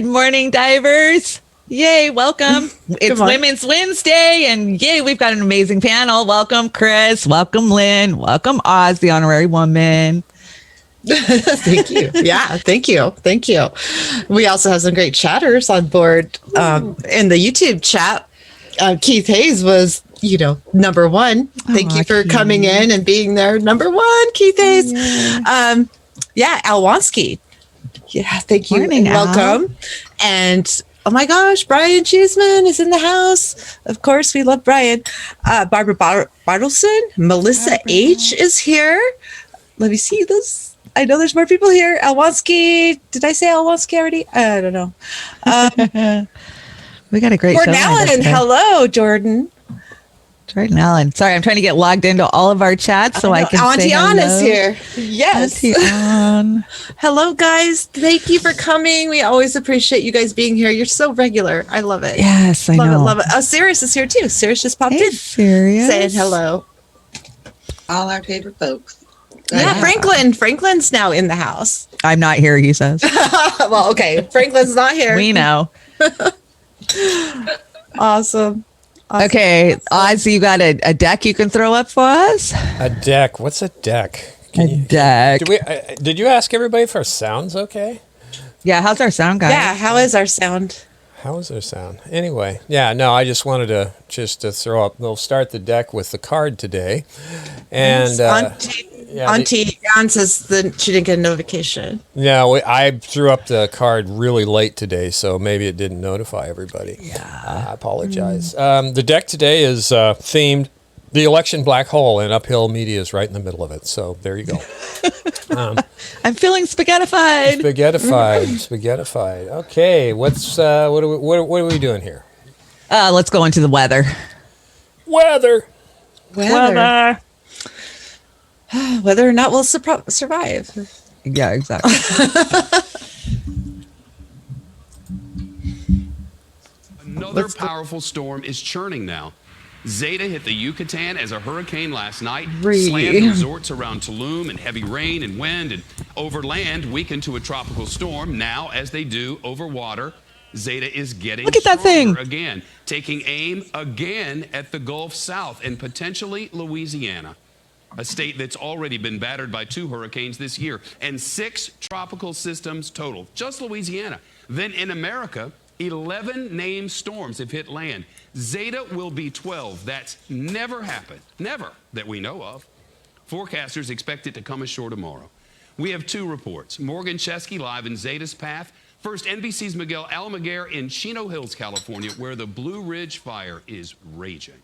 Good morning, divers. Yay, welcome. It's Women's Wednesday, and yay, we've got an amazing panel. Welcome, Chris. Welcome, Lynn. Welcome, Oz, the honorary woman. Thank you. Yeah, thank you. Thank you. We also have some great chatters on board in the YouTube chat. Keith Hayes was, number one. Thank you for coming in and being there. Number one, Keith Hayes. Al Wansky. Yeah, thank you. Morning, welcome. And oh my gosh, Brian Cheeseman is in the house. Of course, we love Brian. Barbara Bartleson. Melissa H is here. Let me see those. I know there's more people here. Alwansky. Did I say Alwansky already? I don't know. We got a great Jordan Allen. Hello, Jordan. Jordan Allen. Sorry, I'm trying to get logged into all of our chats so I can Auntie say Ann hello. is here. Yes. Auntie Ann. Hello, guys. Thank you for coming. We always appreciate you guys being here. You're so regular. I love it. Yes, I know. Love it. Oh, Sirius is here too. Sirius just popped in. Sirius. Saying hello. All our favorite folks. Yeah, Franklin's now in the house. I'm not here, he says. Well, okay. Franklin's not here. We know. Awesome. Okay, Oz, you got a deck you can throw up for us? A deck? What's a deck? Deck. Did you ask everybody if our sound's okay? Yeah, how's our sound, guys? Yeah, how is our sound? How is our sound? Anyway, I just wanted to throw up. We'll start the deck with the card today. And Auntie Ann says that she didn't get a notification. Yeah, I threw up the card really late today, so maybe it didn't notify everybody. Yeah. I apologize. The deck today is themed the election black hole, and Uphill Media is right in the middle of it. So there you go. I'm feeling spaghettified. Spaghettified. Okay, what are we doing here? Let's go into the weather. Weather. Whether or not we'll survive. Yeah, exactly. Another powerful storm is churning now. Zeta hit the Yucatan as a hurricane last night, slammed resorts around Tulum, and heavy rain and wind, and over land weakened to a tropical storm. Now, as they do over water, Zeta is getting stronger again, taking aim again at the Gulf South and potentially Louisiana, a state that's already been battered by 2 hurricanes this year and 6 tropical systems total, just Louisiana. Then in America, 11 named storms have hit land. Zeta will be 12. That's never happened. Never that we know of. Forecasters expect it to come ashore tomorrow. We have 2 reports. Morgan Chesky live in Zeta's path. First, NBC's Miguel Almaguer in Chino Hills, California, where the Blue Ridge fire is raging.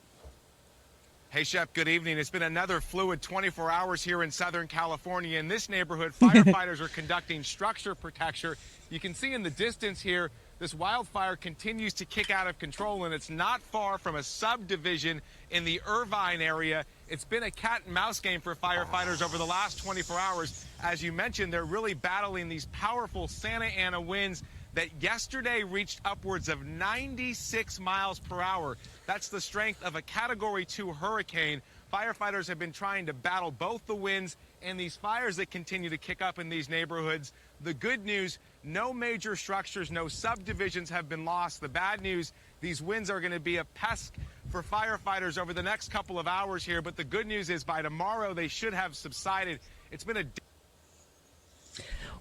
Hey, Shep, good evening. It's been another fluid 24 hours here in Southern California. In this neighborhood, firefighters are conducting structure protection. You can see in the distance here, this wildfire continues to kick out of control, and it's not far from a subdivision in the Irvine area. It's been a cat and mouse game for firefighters over the last 24 hours. As you mentioned, they're really battling these powerful Santa Ana winds that yesterday reached upwards of 96 miles per hour. That's the strength of a Category 2 hurricane. Firefighters have been trying to battle both the winds and these fires that continue to kick up in these neighborhoods. The good news, no major structures, no subdivisions have been lost. The bad news, these winds are going to be a pest for firefighters over the next couple of hours here. But the good news is by tomorrow, they should have subsided. It's been a...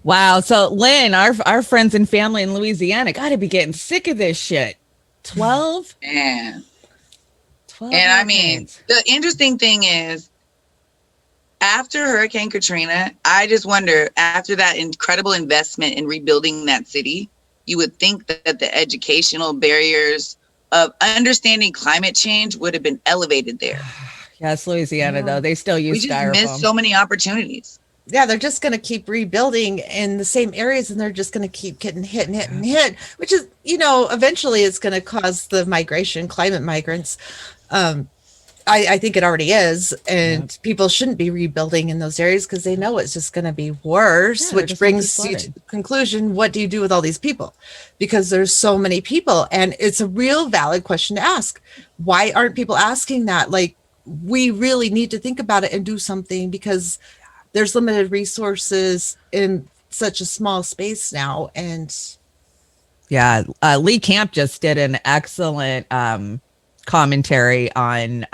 Wow. So, Lynn, our friends and family in Louisiana got to be getting sick of this shit. 12? Man. 12 and I mean, the interesting thing is, after Hurricane Katrina, I just wonder, after that incredible investment in rebuilding that city, you would think that the educational barriers of understanding climate change would have been elevated there. Yes, Louisiana, though. They still use styrofoam. We just missed so many opportunities. Yeah, they're just going to keep rebuilding in the same areas, and they're just going to keep getting hit and hit and hit, which is, eventually it's going to cause the migration, climate migrants. I think it already is, and people shouldn't be rebuilding in those areas because they know it's just going to be worse, which brings you to the conclusion, what do you do with all these people? Because there's so many people, and it's a real valid question to ask. Why aren't people asking that? Like, we really need to think about it and do something, because there's limited resources in such a small space now, and Yeah. Lee Camp just did an excellent commentary on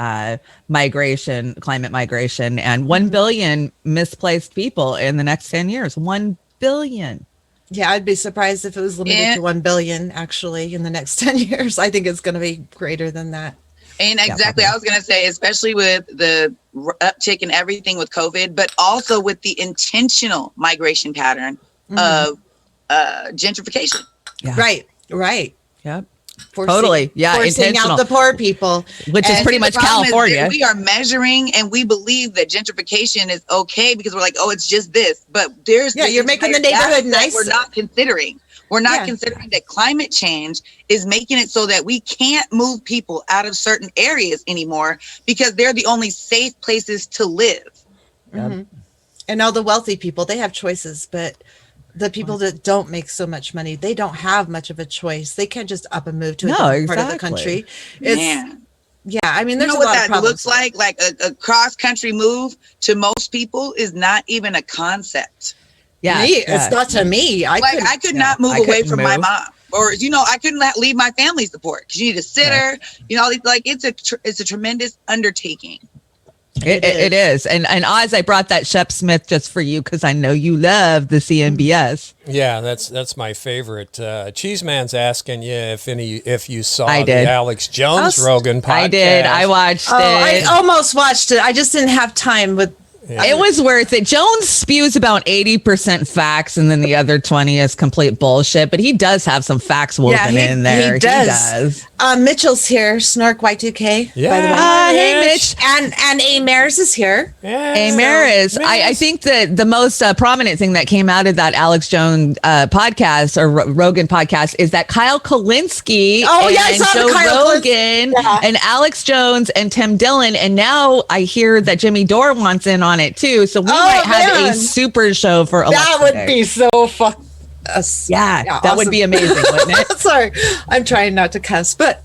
migration, climate migration, and 1 billion misplaced people in the next 10 years. 1 billion. Yeah, I'd be surprised if it was limited to 1 billion actually in the next 10 years. I think it's going to be greater than that. And exactly, I was going to say, especially with the uptick in everything with COVID, but also with the intentional migration pattern of gentrification. Yeah. Right. Yep. Forcing Intentional. out the poor people, which is pretty much California. We are measuring and we believe that gentrification is okay because we're like, oh, it's just this. But there's you're making the neighborhood nicer. We're not considering. We're not considering that climate change is making it so that we can't move people out of certain areas anymore because they're the only safe places to live. Mm-hmm. And all the wealthy people, they have choices, but the people that don't make so much money, they don't have much of a choice. They can't just up and move to a different part of the country. I mean, there's a lot of problems. Looks like a cross country move to most people is not even a concept. It's not to me. I could not move away from my mom, or I couldn't leave my family support because you need a sitter. It's a tremendous undertaking. It is. And Oz, I brought that Shep Smith just for you because I know you love the CNBS. Yeah, that's my favorite. Cheeseman's asking you if you saw the Alex Jones Rogan podcast. I did. I watched it. I almost watched it. I just didn't have time with. Yeah. It was worth it. Jones spews about 80% facts and then the other 20 is complete bullshit, but he does have some facts woven in there. He does. Mitchell's here, Snark Y2K. Yeah. By the way. Hey, Mitch. And A. Maris is here. Yeah. A. Maris. I think that the most prominent thing that came out of that Alex Jones podcast or Rogan podcast is that Kyle Kulinski and Joe Rogan and Alex Jones and Tim Dillon. And now I hear that Jimmy Dore wants in on it too, so we might have a super show for Alexa. That would be so fun. That awesome. would be amazing, wouldn't it? Sorry, I'm trying not to cuss, but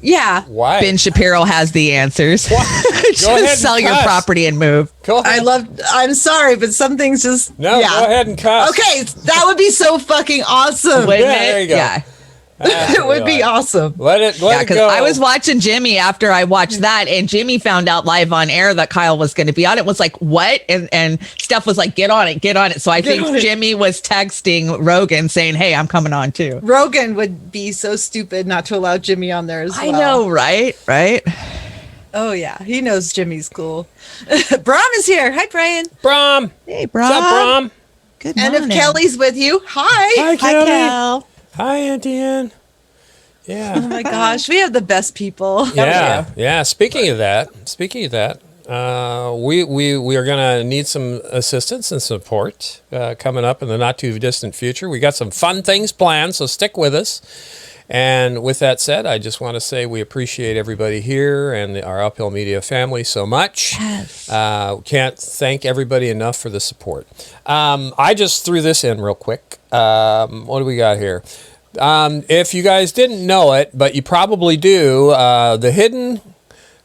why? Ben Shapiro has the answers. Go ahead and sell your property and move. Go ahead. I'm sorry, but some things just go ahead and cuss. Okay, that would be so fucking awesome. There you go. Yeah. It would be awesome. Let it go. I was watching Jimmy after I watched that, and Jimmy found out live on air that Kyle was going to be on it. Was like, what? And Steph was like, get on it. So I think Jimmy was texting Rogan saying, hey, I'm coming on too. Rogan would be so stupid not to allow Jimmy on there as well. I know, right? Oh yeah, he knows Jimmy's cool. Brom is here. Hi, Brian. Brom. Hey, Brom. What's up, Brom? Good morning. And if Kelly's with you, hi. Hi, Kelly. Kel. Hi, Auntie Ann. Yeah. Oh my gosh, we have the best people. Yeah. Speaking of that, we are going to need some assistance and support coming up in the not too distant future. We got some fun things planned, so stick with us. And with that said, I just want to say we appreciate everybody here and our Uphill Media family so much. Yes. Can't thank everybody enough for the support. I just threw this in real quick. What do we got here? If you guys didn't know it, but you probably do, the hidden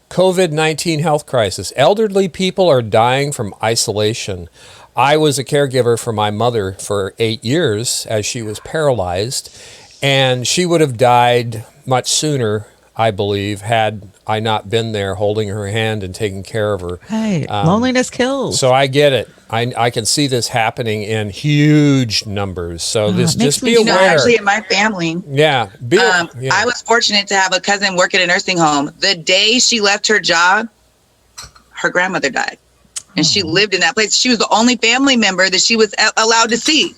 COVID-19 health crisis. Elderly people are dying from isolation. I was a caregiver for my mother for 8 years as she was paralyzed, and she would have died much sooner, I believe, had I not been there holding her hand and taking care of her. Hey, loneliness kills. So I get it. I can see this happening in huge numbers. So just be aware. Actually, in my family, I was fortunate to have a cousin work at a nursing home. The day she left her job, her grandmother died. And she lived in that place. She was the only family member that she was allowed to see.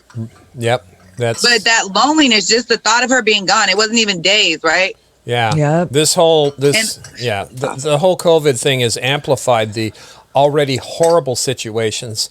Yep. But that loneliness, just the thought of her being gone, it wasn't even days, right? Yeah. Yep. The whole COVID thing has amplified the already horrible situations,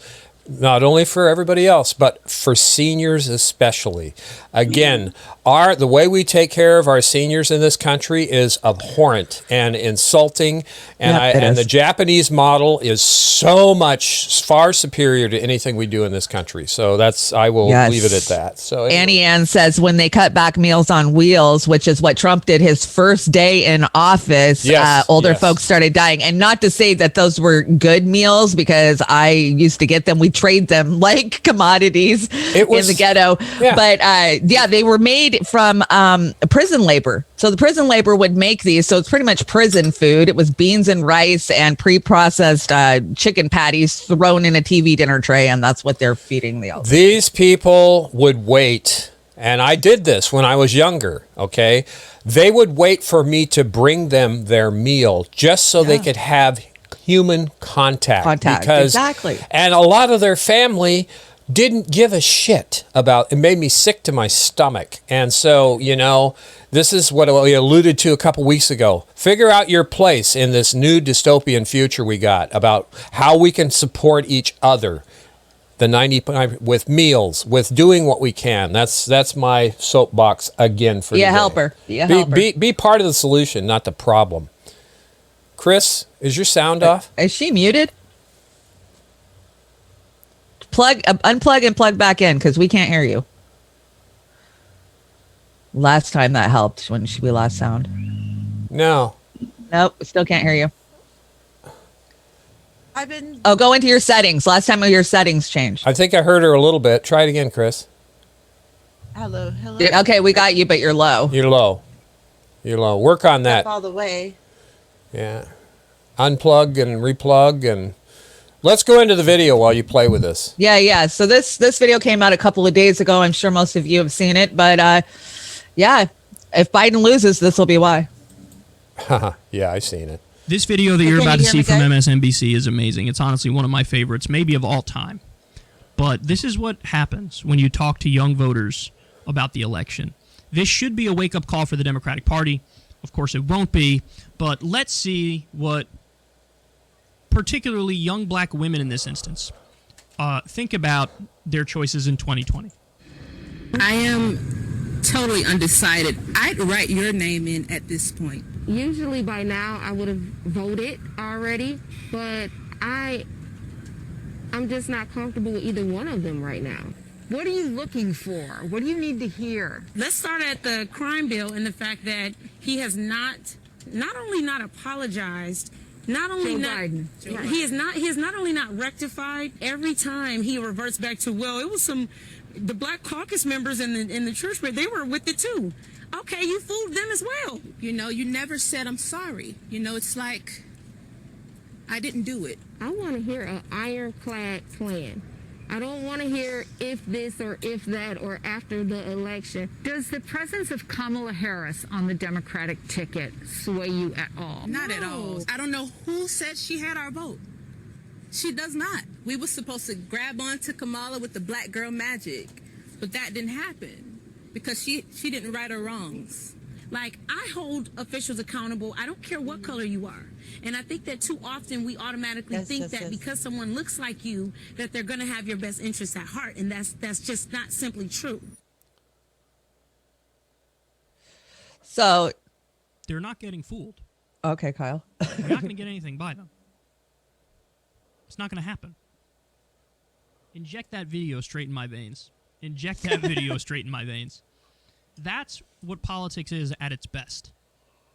not only for everybody else, but for seniors especially. Again, the way we take care of our seniors in this country is abhorrent and insulting, and the Japanese model is so much far superior to anything we do in this country. So I will leave it at that. So anyway. Annie Ann says when they cut back Meals on Wheels, which is what Trump did his first day in office, older folks started dying. And not to say that those were good meals, because I used to get them. We trade them like commodities in the ghetto. Yeah. But they were made made from prison labor. So the prison labor would make these. So it's pretty much prison food. It was beans and rice and pre-processed chicken patties thrown in a TV dinner tray, and that's what they're feeding the elderly. These people would wait, and I did this when I was younger, okay? They would wait for me to bring them their meal just so they could have human contact. Exactly. And a lot of their family didn't give a shit about it. Made me sick to my stomach. And so, you know, this is what we alluded to a couple weeks ago. Figure out your place in this new dystopian future we got about how we can support each other. The 90 with meals, with doing what we can. That's my soapbox again for Be a today. helper. Be a helper. Be part of the solution, not the problem. Chris, is your sound off? Is she muted? Unplug and plug back in because we can't hear you. Last time that helped when we lost sound. No. Nope, still can't hear you. I've go into your settings. Last time your settings changed. I think I heard her a little bit. Try it again, Chris. Hello. Okay, we got you, but you're low. You're low. Work on that. All the way. Yeah. Unplug and replug, and let's go into the video while you play with this. Yeah. So this video came out a couple of days ago. I'm sure most of you have seen it, but yeah, if Biden loses, this will be why. Yeah, I've seen it. This video that you're about to see from MSNBC is amazing. It's honestly one of my favorites, maybe of all time. But this is what happens when you talk to young voters about the election. This should be a wake-up call for the Democratic Party. Of course, it won't be. But let's see what particularly young black women in this instance think about their choices in 2020. I am totally undecided. I'd write your name in at this point. Usually by now I would have voted already, but I'm just not comfortable with either one of them right now. What are you looking for? What do you need to hear? Let's start at the crime bill and the fact that he has not only not apologized, not only he has not only not rectified. Every time he reverts back to, well, it was the Black Caucus members in the church, but they were with it too. Okay, you fooled them as well. You know, you never said I'm sorry. You know, it's like I didn't do it. I want to hear an ironclad plan. I don't want to hear if this or if that or after the election. Does the presence of Kamala Harris on the Democratic ticket sway you at all? Not at all. I don't know who said she had our vote. She does not. We were supposed to grab onto Kamala with the black girl magic, but that didn't happen because she didn't right her wrongs. Like, I hold officials accountable. I don't care what color you are. And I think that too often we automatically think that because someone looks like you, that they're going to have your best interests at heart. And that's just not simply true. So they're not getting fooled. Okay, Kyle. You're not going to get anything by them. It's not going to happen. Inject that video straight in my veins. Inject that video straight in my veins. That's what politics is at its best,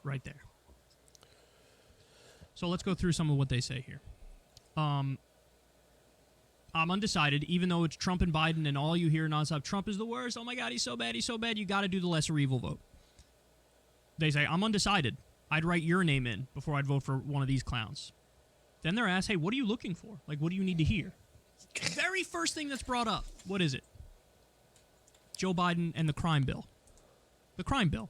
right there. So let's go through some of what they say here. I'm undecided, even though it's Trump and Biden and all you hear nonstop, Trump is the worst, oh my God, he's so bad, you got to do the lesser evil vote. They say, I'm undecided. I'd write your name in before I'd vote for one of these clowns. Then they're asked, hey, what are you looking for? Like, what do you need to hear? Very first thing that's brought up, what is it? Joe Biden and the crime bill. The crime bill,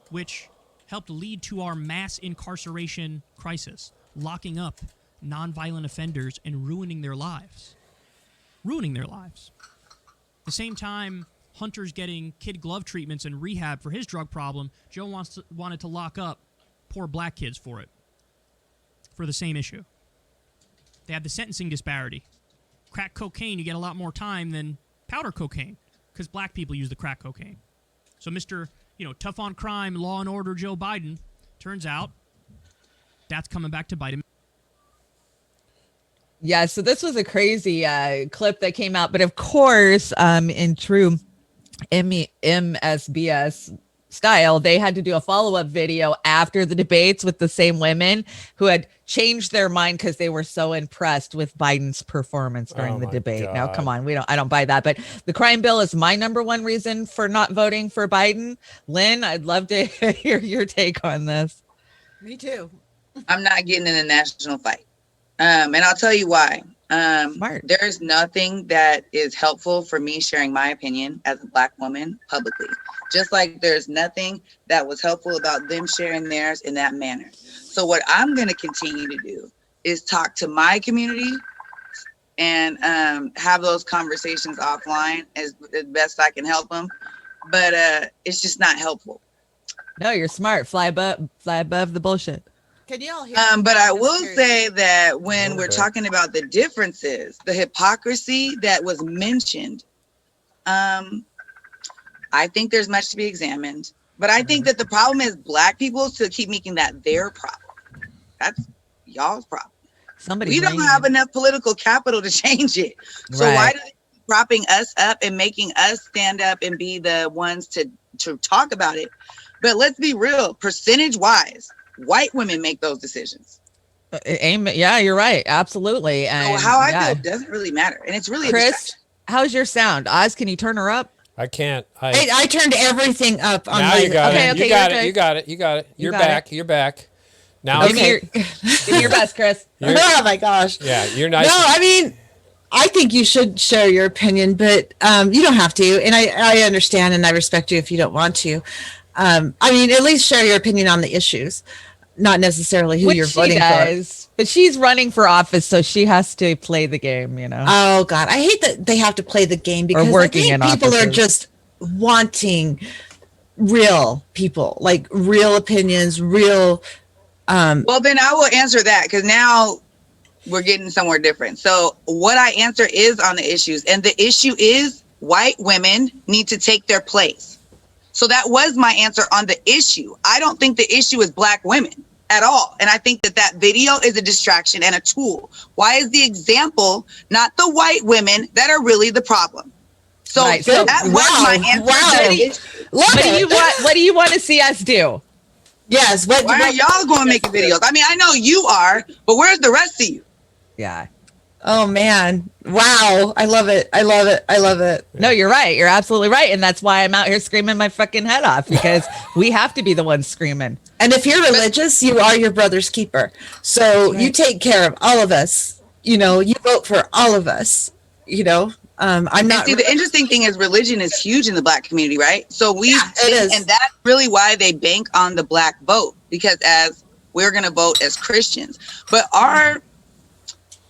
which helped lead to our mass incarceration crisis, locking up nonviolent offenders and ruining their lives. Ruining their lives. At the same time, Hunter's getting kid glove treatments and rehab for his drug problem, Joe wanted to lock up poor black kids for it, for the same issue. They had the sentencing disparity. Crack cocaine, you get a lot more time than powder cocaine, because black people use the crack cocaine. So Mr., tough on crime, law and order Joe Biden, turns out that's coming back to bite him. Yeah, so this was a crazy clip that came out. But of course, in true MSBS style, they had to do a follow-up video after the debates with the same women who had changed their mind because they were so impressed with Biden's performance during the debate. God. Now, come on, I don't buy that. But the crime bill is my number one reason for not voting for Biden. Lynn, I'd love to hear your take on this. Me too. I'm not getting in a national fight. And I'll tell you why. Smart. There's nothing that is helpful for me sharing my opinion as a Black woman publicly. Just like there's nothing that was helpful about them sharing theirs in that manner. So what I'm going to continue to do is talk to my community and have those conversations offline as best I can help them. But it's just not helpful. No, you're smart. Fly above the bullshit. Can you all hear? But I will say that when we're talking about the differences, the hypocrisy that was mentioned, I think there's much to be examined. But I think that the problem is Black people to keep making that their problem. That's y'all's problem. We don't have enough political capital to change it. So why do they keep propping us up and making us stand up and be the ones to talk about it? But let's be real, percentage wise, white women make those decisions. Yeah, you're right. Absolutely. And so how I feel doesn't really matter. And it's really Chris, how's your sound? Oz, can you turn her up? I can't. I turned everything up on now my. You got okay, it. okay, you got it. You got it. You got it. You're back. You're back. Now give me your best, Chris. Oh my gosh. Yeah, you're nice. No, I mean, I think you should share your opinion, but you don't have to. And I understand and I respect you if you don't want to. I mean, at least share your opinion on the issues, not necessarily who you're voting for. But she's running for office, so she has to play the game, you know. Oh God, I hate that they have to play the game because I think people are just wanting real people, like real opinions, real. Well, then I will answer that because now we're getting somewhere different. So what I answer is on the issues, and the issue is white women need to take their place. So that was my answer on the issue. I don't think the issue is Black women at all. And I think that video is a distraction and a tool. Why is the example not the white women that are really the problem? So that was my answer. What do you want to see us do? Yes. Why are y'all going making videos? I mean, I know you are, but where's the rest of you? Yeah. Oh man. Wow. I love it. I love it. I love it. No, you're right. You're absolutely right. And that's why I'm out here screaming my fucking head off, because we have to be the ones screaming. And if you're religious, you are your brother's keeper. So you take care of all of us. You know, you vote for all of us. You know, I'm not. See, the interesting thing is religion is huge in the Black community, right? So it is. And that's really why they bank on the Black vote, because as we're going to vote as Christians, but our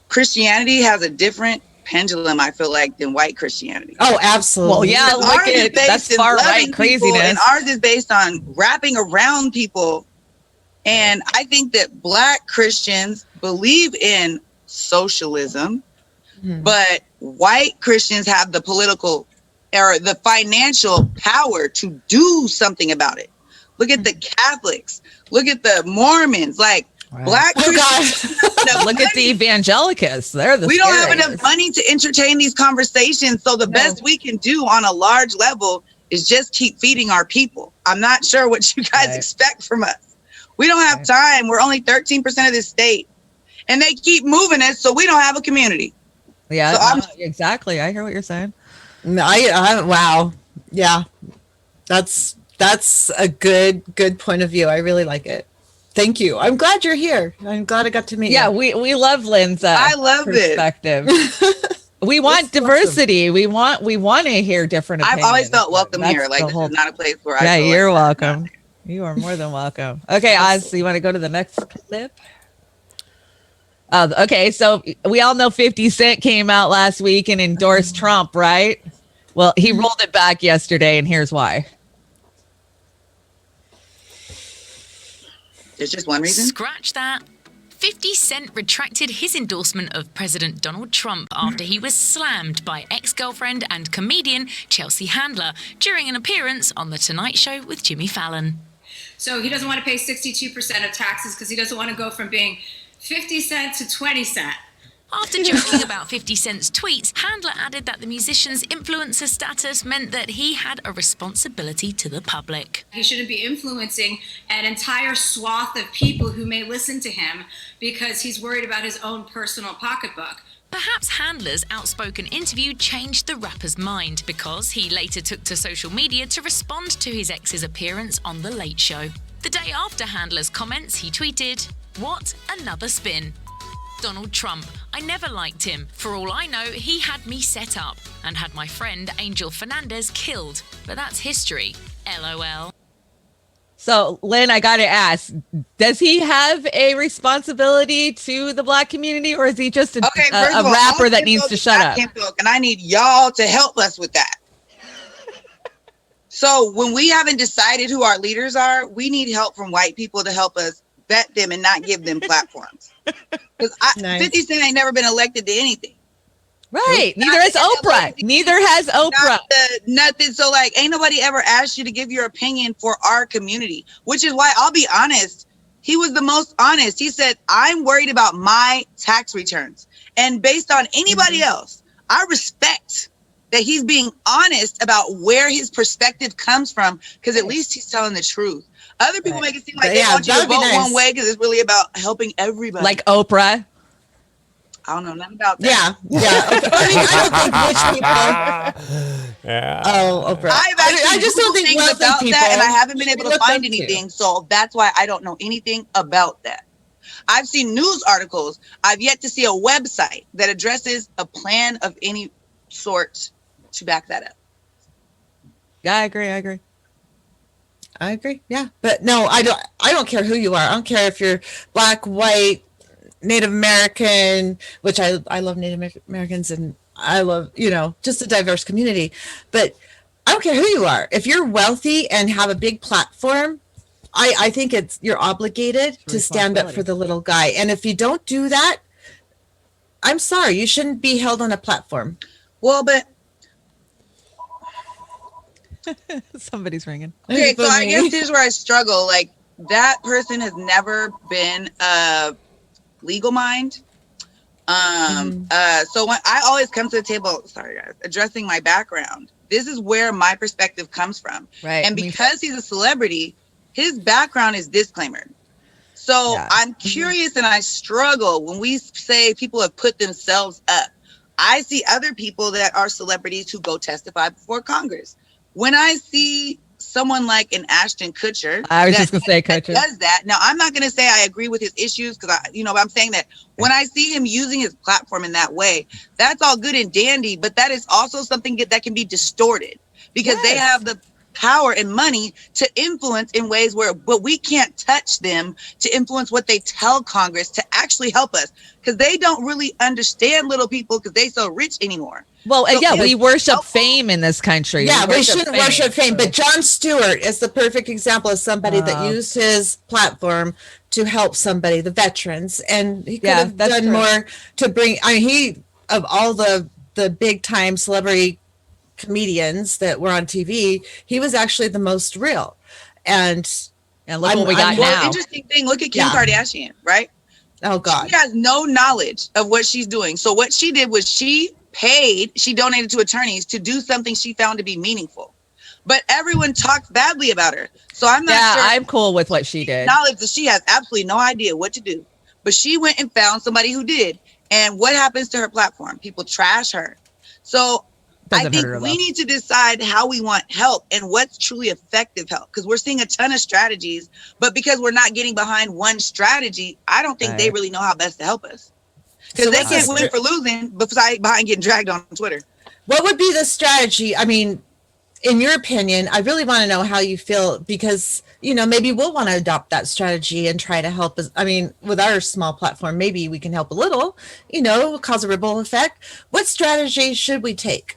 Christianity has a different pendulum, I feel like, than white Christianity. Oh, absolutely. Well, yeah, that's far right craziness. And ours is based on wrapping around people. And I think that Black Christians believe in socialism, but white Christians have the political or the financial power to do something about it. Look at the Catholics. Look at the Mormons. Like, Black Christians. Look at the evangelicals. We don't have enough money to entertain these conversations. So the best we can do on a large level is just keep feeding our people. I'm not sure what you guys expect from us. We don't have time. We're only 13% of this state. And they keep moving us, so we don't have a community. Yeah, so exactly. I hear what you're saying. Wow. Yeah. That's a good point of view. I really like it. Thank you. I'm glad you're here. I'm glad I got to meet you. We love Lynn's I love perspective. We want diversity. Awesome. We want to hear different opinions. I've always felt welcome here. Like, this is not a place where I feel you're welcome. You are more than welcome. Okay, Oz, so you want to go to the next clip? Okay, so we all know 50 Cent came out last week and endorsed Trump, right? Well, he rolled it back yesterday, and here's why. There's just one reason? Scratch that. 50 Cent retracted his endorsement of President Donald Trump after he was slammed by ex-girlfriend and comedian Chelsea Handler during an appearance on The Tonight Show with Jimmy Fallon. So he doesn't want to pay 62% of taxes because he doesn't want to go from being 50 cent to 20 cent. After joking about 50 Cent's tweets, Handler added that the musician's influencer status meant that he had a responsibility to the public. He shouldn't be influencing an entire swath of people who may listen to him because he's worried about his own personal pocketbook. Perhaps Handler's outspoken interview changed the rapper's mind because he later took to social media to respond to his ex's appearance on The Late Show. The day after Handler's comments, he tweeted, "What another spin. Donald Trump. I never liked him. For all I know, he had me set up and had my friend Angel Fernandez killed. But that's history. LOL." So, Lynn, I got to ask, does he have a responsibility to the Black community, or is he just a rapper that needs to shut up? And I need y'all to help us with that. So when we haven't decided who our leaders are, we need help from white people to help us vet them and not give them platforms. Because 50 Cent ain't never been elected to anything. Right. Neither has Oprah. Neither has Oprah. Nothing. So like, ain't nobody ever asked you to give your opinion for our community, which is why I'll be honest. He was the most honest. He said, I'm worried about my tax returns. And based on anybody else, I respect that he's being honest about where his perspective comes from, because at least he's telling the truth. Other people make it seem like they want you to vote one way because it's really about helping everybody. Like Oprah. I don't know nothing about that. Yeah. I mean, I don't think rich people. Yeah. Oh, Oprah. I just don't think wealthy about people that, and I haven't been able to look find up to. anything. So that's why I don't know anything about that. I've seen news articles. I've yet to see a website that addresses a plan of any sort to back that up. Yeah, I agree. Yeah. But no, I don't care who you are. I don't care if you're Black, white, Native American, which I love Native Americans, and I love, just a diverse community. But I don't care who you are. If you're wealthy and have a big platform, I think you're obligated to stand up for the little guy. And if you don't do that, I'm sorry, you shouldn't be held on a platform. Well, but somebody's ringing. Okay, so I guess here's where I struggle. Like, that person has never been a legal mind. So when I always come to the table, sorry guys, addressing my background, this is where my perspective comes from. Right. And because he's a celebrity, his background is disclaimered. So I'm curious, and I struggle when we say people have put themselves up. I see other people that are celebrities who go testify before Congress. When I see someone like an Ashton Kutcher, I was just gonna say Kutcher does that. Now, I'm not gonna say I agree with his issues, because I'm saying that when I see him using his platform in that way, that's all good and dandy. But that is also something that can be distorted, because they have the power and money to influence in ways but we can't touch them to influence what they tell Congress to actually help us, because they don't really understand little people because they so rich anymore. Well, so, we worship fame in this country. Yeah, we shouldn't worship fame. But Jon Stewart is the perfect example of somebody that used his platform to help somebody, the veterans, and he could have done more to bring. He, of all the big time celebrity comedians that were on TV, he was actually the most real. And look what we got now. Interesting thing. Look at Kim Kardashian, right? Oh God, she has no knowledge of what she's doing. So what she did was she donated to attorneys to do something she found to be meaningful. But everyone talks badly about her. So I'm not sure. I'm cool with what she did. Knowledge that she has absolutely no idea what to do. But she went and found somebody who did. And what happens to her platform? People trash her. So I think we need to decide how we want help and what's truly effective help, because we're seeing a ton of strategies, but because we're not getting behind one strategy, I don't think they really know how best to help us, because they can't win for losing behind getting dragged on Twitter. What would be the strategy? I mean, in your opinion, I really want to know how you feel, because, maybe we'll want to adopt that strategy and try to help us. I mean, with our small platform, maybe we can help a little, cause a ripple effect. What strategy should we take?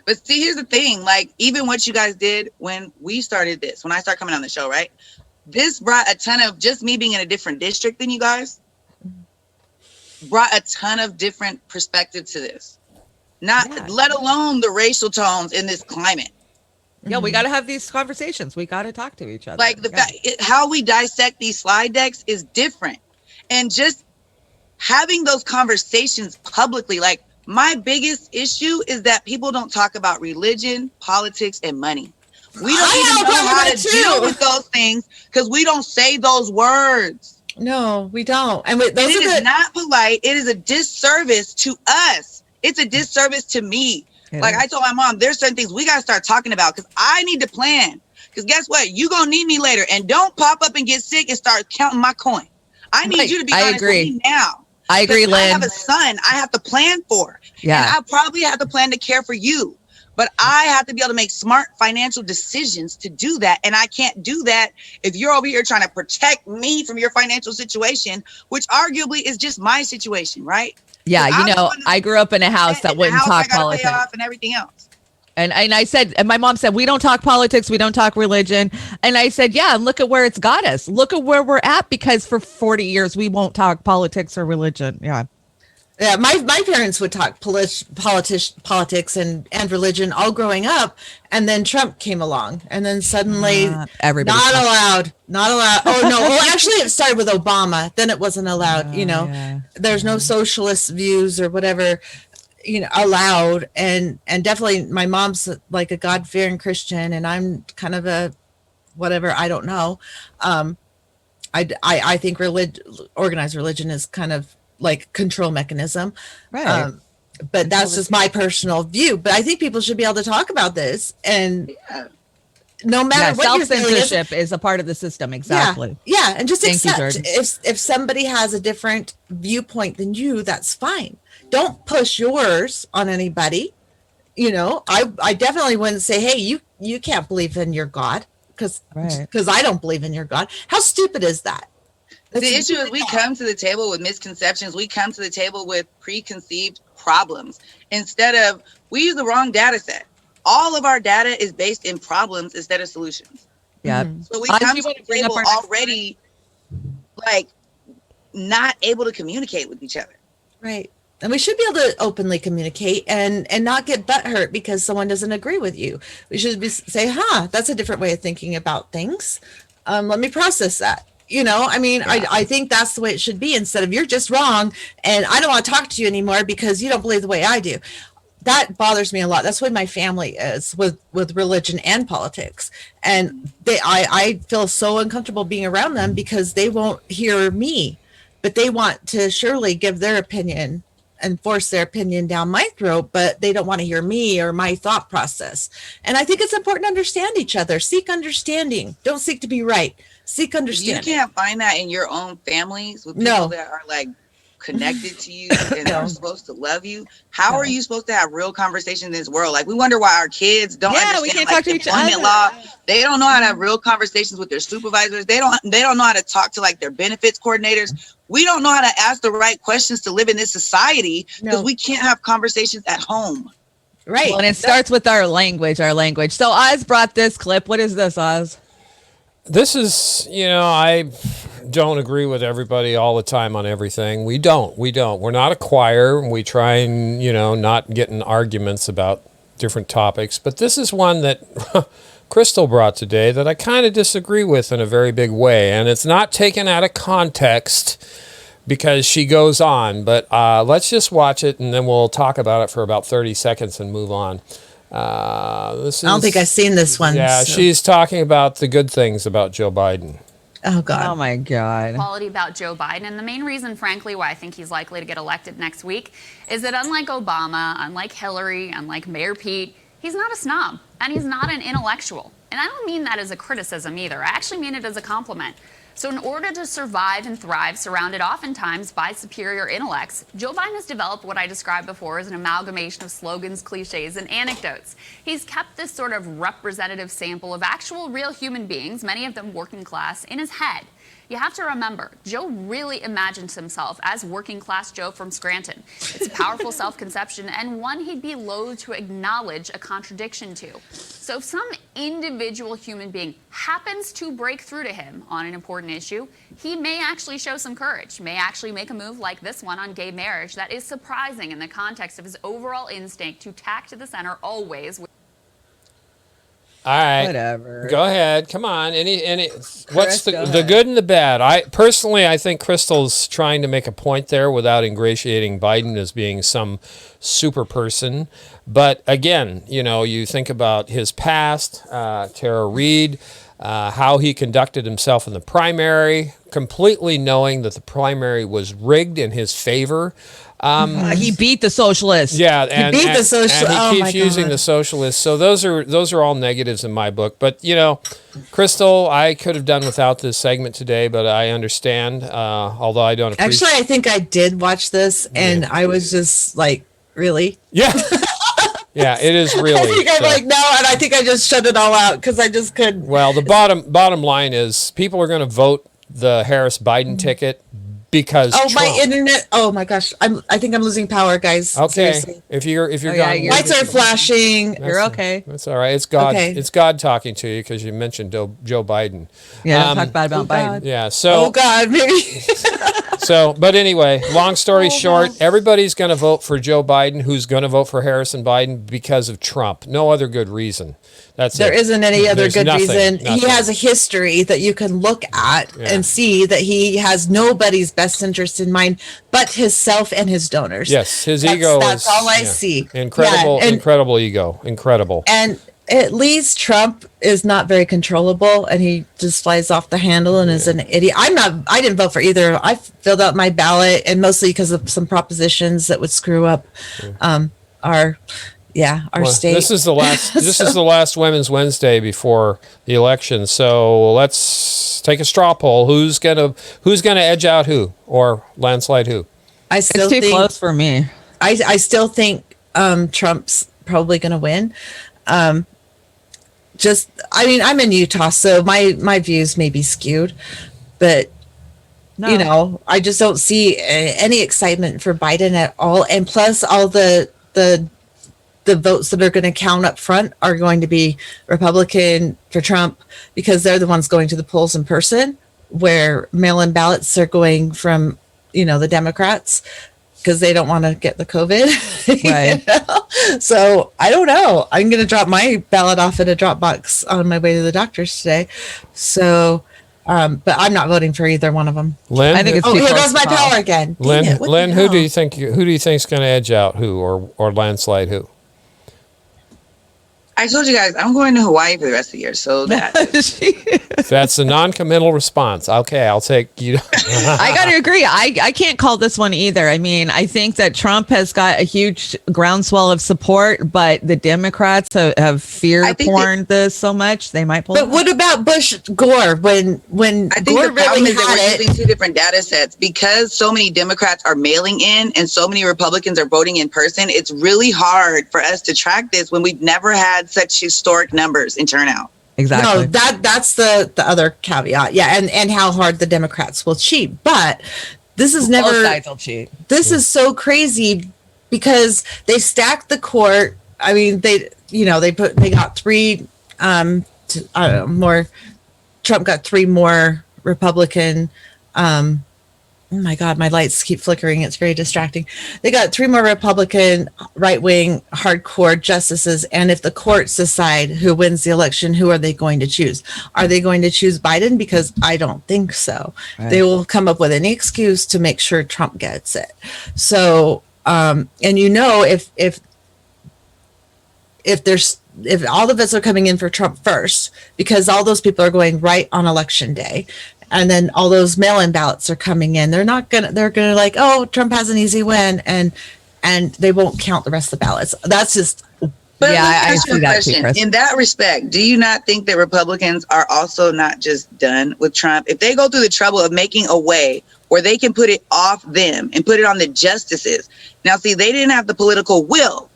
But see, here's the thing, like, even what you guys did when we started this, when I started coming on the show, right? This brought a ton of, just me being in a different district than you guys, brought a ton of different perspective to this. Let alone the racial tones in this climate. Yeah, we got to have these conversations. We got to talk to each other. Like how we dissect these slide decks is different. And just having those conversations publicly. Like, my biggest issue is that people don't talk about religion, politics, and money. We don't even know how to deal with those things because we don't say those words. No, we don't. And it is not polite. It is a disservice to us. It's a disservice to me. Like I told my mom, there's certain things we got to start talking about because I need to plan. Because guess what? You're going to need me later. And don't pop up and get sick and start counting my coin. I need you to be honest with me now. I agree, Lynn. I have a son I have to plan for. Yeah. And I probably have to plan to care for you. But I have to be able to make smart financial decisions to do that. And I can't do that if you're over here trying to protect me from your financial situation, which arguably is just my situation, right? Yeah, you know, I grew up in a house that wouldn't talk politics. Pay off and everything else. And I said, and my mom said, we don't talk politics, we don't talk religion. And I said, yeah, and look at where it's got us. Look at where we're at, because for 40 years we won't talk politics or religion. Yeah. Yeah, my parents would talk politics and religion all growing up, and then Trump came along, and then suddenly everybody not allowed. Oh no! Well, actually, it started with Obama. Then it wasn't allowed. There's no socialist views or whatever, allowed. And definitely, my mom's like a God-fearing Christian, and I'm kind of a whatever. I don't know. I think organized religion is kind of like control mechanism, right? But that's just my personal view. But I think people should be able to talk about this, and no matter what your self-censorship is a part of the system. Exactly. Yeah, and just accept you, if somebody has a different viewpoint than you, that's fine. Don't push yours on anybody. I definitely wouldn't say, hey, you can't believe in your God because I don't believe in your God. How stupid is that? The issue is we come to the table with misconceptions. We come to the table with preconceived problems. Instead of, we use the wrong data set. All of our data is based in problems instead of solutions. Yeah. So we come to the table already like not able to communicate with each other. Right. And we should be able to openly communicate and not get butthurt because someone doesn't agree with you. We should say, that's a different way of thinking about things. Let me process that. I think that's the way it should be, instead of you're just wrong and I don't want to talk to you anymore because you don't believe the way I do. That bothers me a lot. That's what my family is with religion and politics. And I feel so uncomfortable being around them because they won't hear me, but they want to surely give their opinion and force their opinion down my throat, but they don't want to hear me or my thought process. And I think it's important to understand each other. Seek understanding. Don't seek to be right. Seek understanding. You can't find that in your own families with people that are like connected to you and are supposed to love you. How are you supposed to have real conversations in this world? Like, we wonder why our kids don't understand we can't talk to each other. Law. They don't know how to have real conversations with their supervisors. They don't know how to talk to like their benefits coordinators. We don't know how to ask the right questions to live in this society because we can't have conversations at home. Right. Well, and it starts with our language. So Oz brought this clip. What is this, Oz? This is, I don't agree with everybody all the time on everything. We don't. We're not a choir. We try and, not get in arguments about different topics. But this is one that Crystal brought today that I kind of disagree with in a very big way. And it's not taken out of context because she goes on. But let's just watch it and then we'll talk about it for about 30 seconds and move on. I don't think I've seen this one. Yeah, so. She's talking about the good things about Joe Biden. Oh, God. Oh, my God. Quality about Joe Biden. And the main reason, frankly, why I think he's likely to get elected next week is that unlike Obama, unlike Hillary, unlike Mayor Pete, he's not a snob and he's not an intellectual. And I don't mean that as a criticism either. I actually mean it as a compliment. So in order to survive and thrive, surrounded oftentimes by superior intellects, Joe Biden has developed what I described before as an amalgamation of slogans, cliches, and anecdotes. He's kept this sort of representative sample of actual real human beings, many of them working class, in his head. You have to remember, Joe really imagines himself as working class Joe from Scranton. It's a powerful self-conception and one he'd be loath to acknowledge a contradiction to. So if some individual human being happens to break through to him on an important issue, he may actually show some courage, may actually make a move like this one on gay marriage that is surprising in the context of his overall instinct to tack to the center always. All right. Whatever. Go ahead. Come on. What's the ahead. good and the bad? I think Crystal's trying to make a point there without ingratiating Biden as being some super person. But again, you think about his past, Tara Reid, how he conducted himself in the primary, completely knowing that the primary was rigged in his favor. He beat the socialists. Yeah, he beat the socialists. And he keeps using the socialists. So those are all negatives in my book. But Crystal, I could have done without this segment today, but I understand. Although I don't appreciate. Actually, I think I did watch this, and I was just like, really? Yeah. Yeah, it is really. I think I'm like, no, and I think I just shut it all out because I just couldn't. Well, the bottom line is people are going to vote the Harris-Biden ticket because Trump. My internet! Oh my gosh, I think I'm losing power, guys. Okay, Seriously. if you're gone, lights are flashing. You're okay. That's all right. It's God. Okay. It's God talking to you because you mentioned Joe Biden. Yeah, don't talk bad about Biden. Yeah. So. Oh God, maybe. But anyway, long story short, everybody's going to vote for Joe Biden, who's going to vote for Harrison Biden because of Trump. No other good reason. There isn't any other good reason. Nothing. He has a history that you can look at and see that he has nobody's best interest in mind but himself and his donors. Yes, his ego. That's all I see. Incredible, incredible ego. Incredible. And at least Trump is not very controllable, and he just flies off the handle and is an idiot. I didn't vote for either. I filled out my ballot, and mostly because of some propositions that would screw up our state. This is the last. This is the last Women's Wednesday before the election. So let's take a straw poll. Who's gonna edge out who or landslide who? It's too close for me. I still think Trump's probably going to win. I'm in Utah, so my views may be skewed, but I just don't see any excitement for Biden at all. And plus, all the votes that are going to count up front are going to be Republican for Trump because they're the ones going to the polls in person, where mail-in ballots are going from the Democrats because they don't want to get the COVID. Right. So I don't know. I'm going to drop my ballot off at a drop box on my way to the doctor's today. So, but I'm not voting for either one of them. Lynn, I think it's here goes my power again. Lynn, who do you think is going to edge out who or landslide who? I told you guys I'm going to Hawaii for the rest of the year, so That's a non-committal response. Okay, I'll take you. I got to agree. I can't call this one either. I mean, I think that Trump has got a huge groundswell of support, but the Democrats have fear-porned this so much they might pull. But what about Bush Gore when I think Gore the problem really is that had we're it? using two different data sets because so many Democrats are mailing in and so many Republicans are voting in person. It's really hard for us to track this when we've never had such historic numbers in turnout. Exactly. No, that's the other caveat. Yeah, and how hard the Democrats will cheat. But this is never. Both sides will cheat. This is so crazy because they stacked the court. I mean, they got three more. Trump got three more Republican. Oh my God, my lights keep flickering. It's very distracting. They got three more Republican right-wing hardcore justices. And if the courts decide who wins the election, who are they going to choose? Are they going to choose Biden? Because I don't think so. Right. They will come up with any excuse to make sure Trump gets it. So, and if all the votes are coming in for Trump first, because all those people are going right on election day, and then all those mail-in ballots are coming in, they're gonna like, oh, Trump has an easy win, and they won't count the rest of the ballots. That's just. But I see that too, Chris. In that respect, do you not think that Republicans are also not just done with Trump? If they go through the trouble of making a way where they can put it off them and put it on the justices. Now, see, they didn't have the political will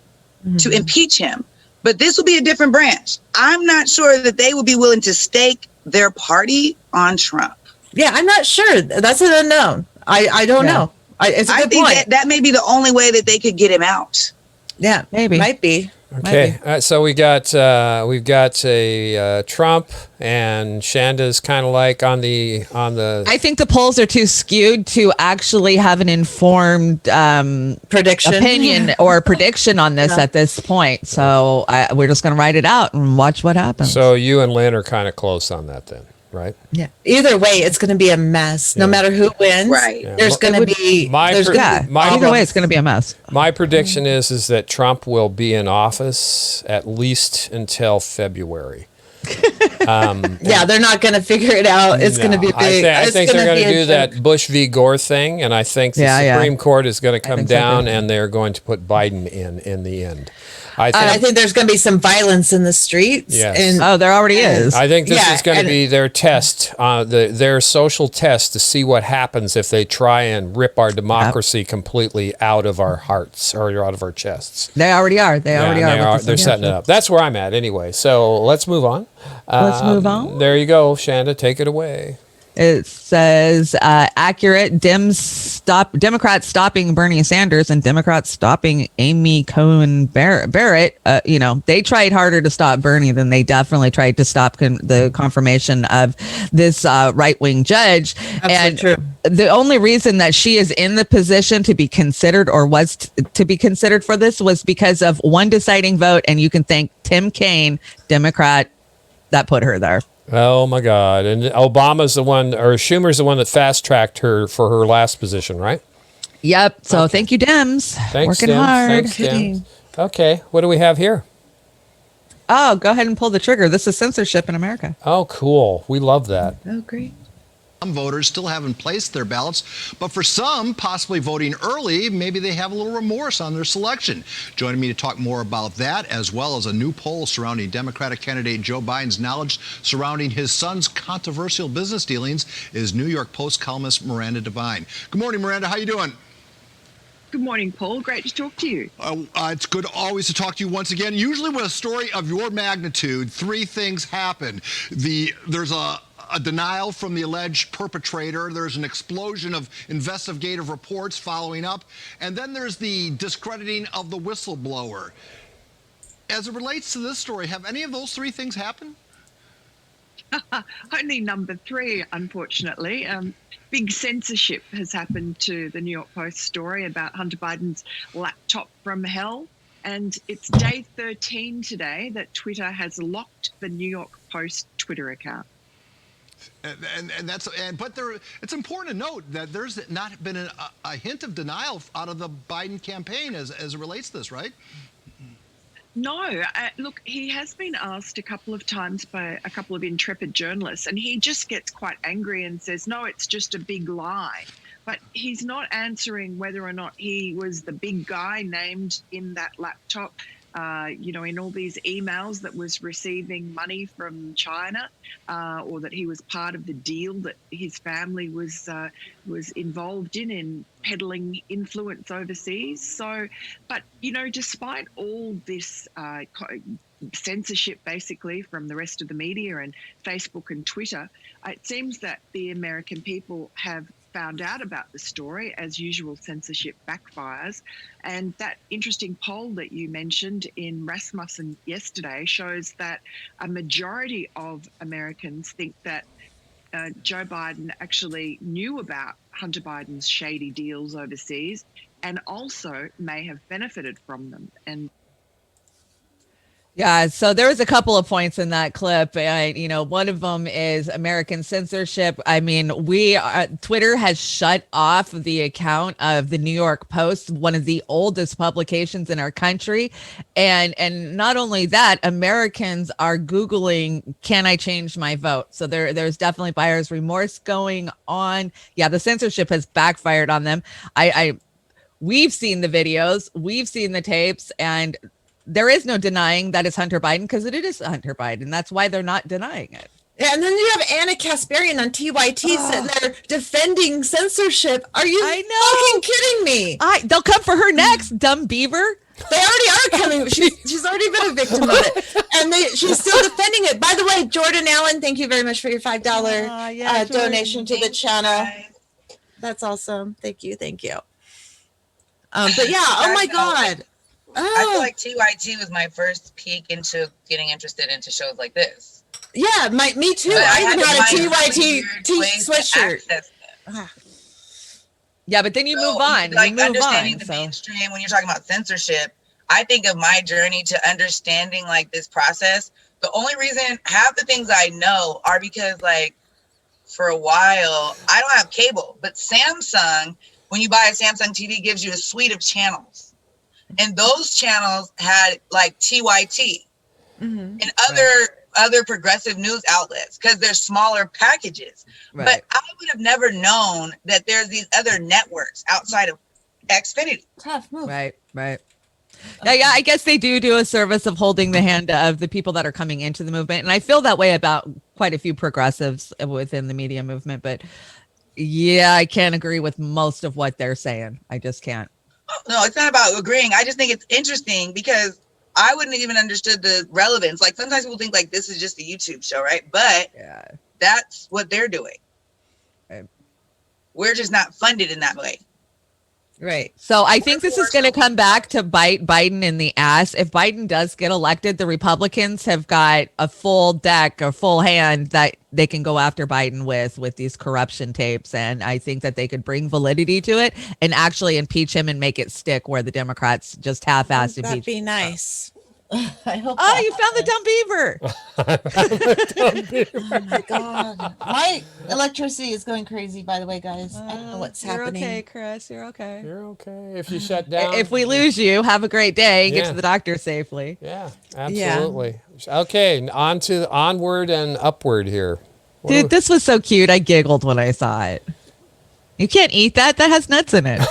to impeach him, but this will be a different branch. I'm not sure that they would be willing to stake their party on Trump. Yeah, I'm not sure. That's an unknown. I don't know. It's a good point. That may be the only way that they could get him out. Yeah, maybe. Might be. Okay, so we've got a Trump, and Shanda's kind of like on the. I think the polls are too skewed to actually have an informed prediction, opinion, or prediction on this at this point. So we're just going to write it out and watch what happens. So you and Lynn are kind of close on that, then, right? Yeah. Either way, it's going to be a mess. No matter who wins, there's going to be. Either way, it's going to be a mess. My prediction is that Trump will be in office at least until February. They're not going to figure it out. It's going to be big. I think they're going to do that Bush v. Gore thing, and I think the Supreme Court is going to come down, and they're going to put Biden in the end. I think there's going to be some violence in the streets. Yes. There already is. I think this is going to be their test, their social test to see what happens if they try and rip our democracy completely out of our hearts or out of our chests. They already are. They're setting it up. That's where I'm at anyway. So let's move on. There you go, Chanda. Take it away. It says accurate. Democrats stopping Bernie Sanders and Democrats stopping Amy Coney Barrett. They tried harder to stop Bernie than they definitely tried to stop the confirmation of this right-wing judge. Absolutely true. The only reason that she is in the position to be considered, or was to be considered for this, was because of one deciding vote, and you can thank Tim Kaine, Democrat, that put her there. Oh my God! And Obama's the one, or Schumer's the one that fast-tracked her for her last position, right? Yep. So thank you, Dems. Thanks, working Dems. hard. Thanks, Dems. Okay, what do we have here? Oh, go ahead and pull the trigger. This is censorship in America. Oh, cool. We love that. Oh, great. Some voters still haven't placed their ballots, but for some, possibly voting early, maybe they have a little remorse on their selection. Joining me to talk more about that, as well as a new poll surrounding Democratic candidate Joe Biden's knowledge surrounding his son's controversial business dealings, is New York Post columnist Miranda Devine. Good morning, Miranda. How you doing? Good morning, Paul. Great to talk to you. It's good always to talk to you once again. Usually with a story of your magnitude, three things happen. There's a denial from the alleged perpetrator. There's an explosion of investigative reports following up. And then there's the discrediting of the whistleblower. As it relates to this story, have any of those three things happened? Only number three, unfortunately. Big censorship has happened to the New York Post story about Hunter Biden's laptop from hell. And it's day 13 today that Twitter has locked the New York Post Twitter account. It's important to note that there's not been a hint of denial out of the Biden campaign as it relates to this, right? No, look, he has been asked a couple of times by a couple of intrepid journalists, and he just gets quite angry and says, no, it's just a big lie. But he's not answering whether or not he was the big guy named in that laptop, in all these emails that was receiving money from China, or that he was part of the deal that his family was involved in peddling influence overseas. So, but, despite all this censorship basically from the rest of the media and Facebook and Twitter, it seems that the American people have found out about the story. As usual, censorship backfires. And that interesting poll that you mentioned in Rasmussen yesterday shows that a majority of Americans think that Joe Biden actually knew about Hunter Biden's shady deals overseas and also may have benefited from them. And yeah, so there was a couple of points in that clip. One of them is American censorship. I mean, Twitter has shut off the account of the New York Post, one of the oldest publications in our country. And not only that, Americans are Googling, can I change my vote? So there's definitely buyer's remorse going on. Yeah, the censorship has backfired on them. We've seen the videos, we've seen the tapes, and there is no denying that it's Hunter Biden because it is Hunter Biden. That's why they're not denying it. Yeah, and then you have Anna Kasparian on TYT sitting there defending censorship. Are you fucking kidding me? They'll come for her next, dumb beaver. They already are coming. She's already been a victim of it. And she's still defending it. By the way, Jordan Allen, thank you very much for your $5 donation to the channel. That's awesome. Thank you. But yeah, oh my God. I feel like TYT was my first peek into getting interested into shows like this. Yeah, me too. I even had a TYT sweatshirt. Yeah, but then you move on. Like understanding the mainstream when you're talking about censorship. I think of my journey to understanding like this process. The only reason half the things I know are because like for a while I don't have cable, but Samsung, when you buy a Samsung TV, gives you a suite of channels, and those channels had like TYT and other progressive news outlets because they're smaller packages. Right. But I would have never known that there's these other networks outside of Xfinity. Tough move. Right. Yeah, I guess they do a service of holding the hand of the people that are coming into the movement. And I feel that way about quite a few progressives within the media movement. But yeah, I can't agree with most of what they're saying. I just can't. No, it's not about agreeing. I just think it's interesting because I wouldn't have even understood the relevance. Like sometimes people think like this is just a YouTube show, right? But that's what they're doing. Right. We're just not funded in that way. Right. So I think this is going to come back to bite Biden in the ass. If Biden does get elected, the Republicans have got a full deck or full hand that they can go after Biden with these corruption tapes. And I think that they could bring validity to it and actually impeach him and make it stick where the Democrats just half-assed impeach. That'd be nice. I hope. Oh, you found the dumb beaver. Oh my God. My electricity is going crazy, by the way, guys. I don't know what's happening. You're okay, Chris. You're okay. You're okay. If you shut down. If we lose you, have a great day and get to the doctor safely. Yeah, absolutely. Yeah. Okay, onward and upward here. Dude, this was so cute. I giggled when I saw it. You can't eat that. That has nuts in it.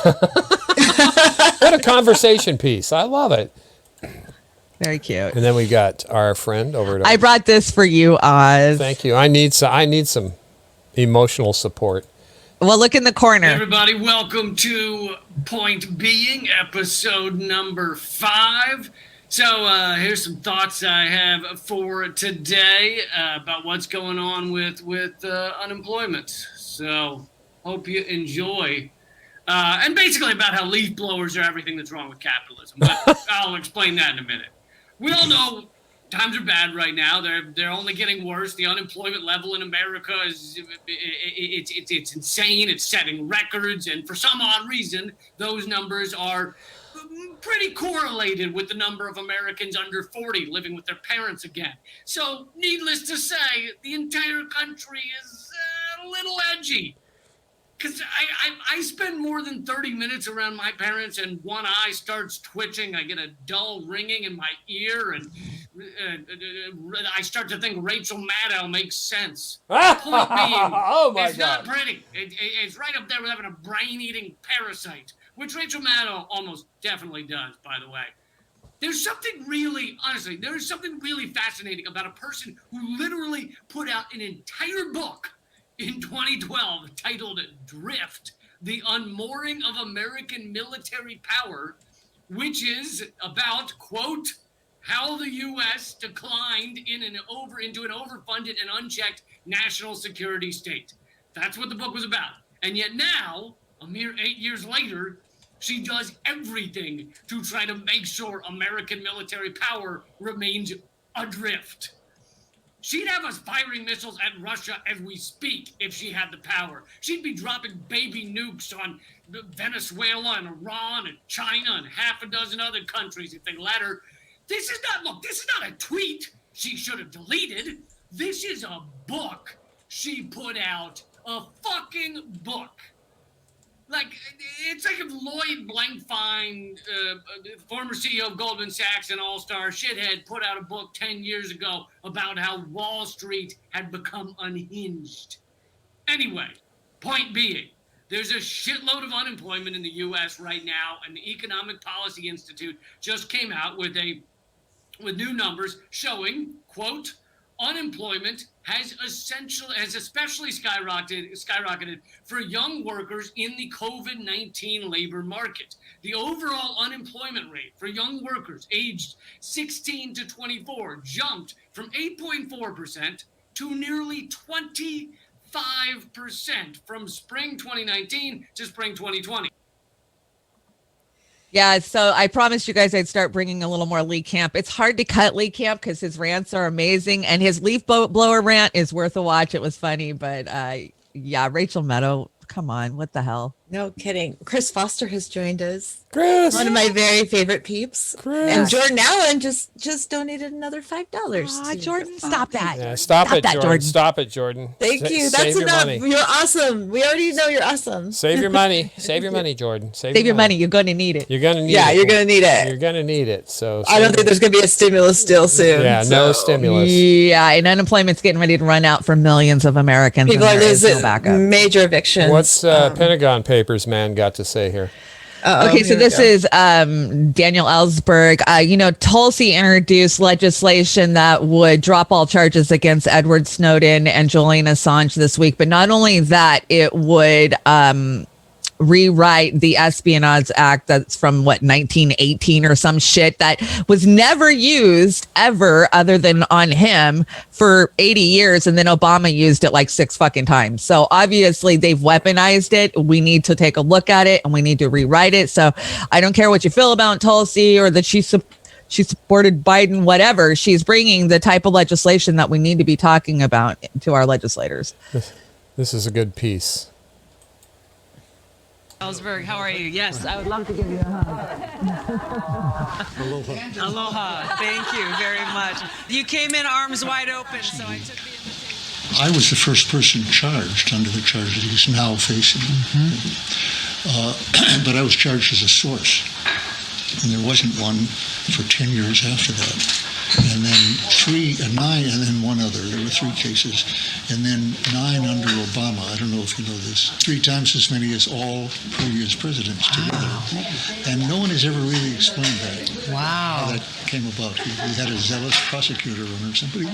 What a conversation piece. I love it. Very cute. And then we got our friend over there. I brought this for you, Oz. Thank you. I need some emotional support. Well, look in the corner. Hey everybody, welcome to Point Being, episode number 5. So here's some thoughts I have for today about what's going on with unemployment. So hope you enjoy. And basically about how leaf blowers are everything that's wrong with capitalism. But I'll explain that in a minute. We all know times are bad right now. They're only getting worse. The unemployment level in America is it's insane. It's setting records, and for some odd reason, those numbers are pretty correlated with the number of Americans under 40 living with their parents again. So, needless to say, the entire country is a little edgy. Because I spend more than 30 minutes around my parents and one eye starts twitching. I get a dull ringing in my ear and I start to think Rachel Maddow makes sense. Point being, it's not pretty. It's right up there with having a brain-eating parasite, which Rachel Maddow almost definitely does, by the way. There's something really fascinating about a person who literally put out an entire book in 2012 titled Drift, The Unmooring of American Military Power, which is about, quote, how the U.S. declined into an overfunded and unchecked national security state. That's what the book was about. And yet now, a mere 8 years later, she does everything to try to make sure American military power remains adrift. She'd have us firing missiles at Russia as we speak if she had the power. She'd be dropping baby nukes on Venezuela and Iran and China and half a dozen other countries if they let her. This is not a tweet she should have deleted. This is a book she put out. A fucking book. Like, it's like if Lloyd Blankfein, former CEO of Goldman Sachs and all-star shithead, put out a book 10 years ago about how Wall Street had become unhinged. Anyway, point being, there's a shitload of unemployment in the U.S. right now, and the Economic Policy Institute just came out with new numbers showing, quote, unemployment has especially skyrocketed for young workers in the COVID-19 labor market. The overall unemployment rate for young workers aged 16 to 24 jumped from 8.4% to nearly 25% from spring 2019 to spring 2020. Yeah, so I promised you guys I'd start bringing a little more Lee Camp. It's hard to cut Lee Camp because his rants are amazing, and his leaf blower rant is worth a watch. It was funny, but yeah, Rachel Maddow, come on, what the hell? No kidding. Chris Foster has joined us. Chris, one of my very favorite peeps. Chris. And Jordan Allen just donated another $5. Jordan, stop that. Yeah, stop it, that, Jordan. Stop it, Jordan. Thank you. Save That's your enough. money. You're awesome. We already know you're awesome. Save your money. Save your money, Jordan. Save your money. You're going to need it. You're going to need it. Yeah, you're going to need it. You're going to need it. So I don't think there's going to be a stimulus still soon. Yeah, no stimulus. Yeah, and unemployment's getting ready to run out for millions of Americans. People are and there is losing no backup. major evictions. What's Pentagon Papers man got to say here? Okay, so this is Daniel Ellsberg. Tulsi introduced legislation that would drop all charges against Edward Snowden and Julian Assange this week. But not only that, it would rewrite the Espionage Act that's from 1918 or some shit that was never used ever other than on him for 80 years. And then Obama used it like 6 fucking times. So obviously they've weaponized it. We need to take a look at it and we need to rewrite it. So I don't care what you feel about Tulsi or that she supported Biden, whatever. She's bringing the type of legislation that we need to be talking about to our legislators. This is a good piece. Ellsberg, how are you? Yes, I would love to give you a hug. Aloha. Aloha. Thank you very much. You came in arms wide open, so I took the invitation. I was the first person charged under the charge that he's now facing. But I was charged as a source. And there wasn't one for 10 years after that. And then 9, and then one other. There were 3 cases. And then 9 under Obama. I don't know if you know this. 3 times as many as all previous presidents together. And no one has ever really explained that. Wow. How that came about. We had a zealous prosecutor or somebody.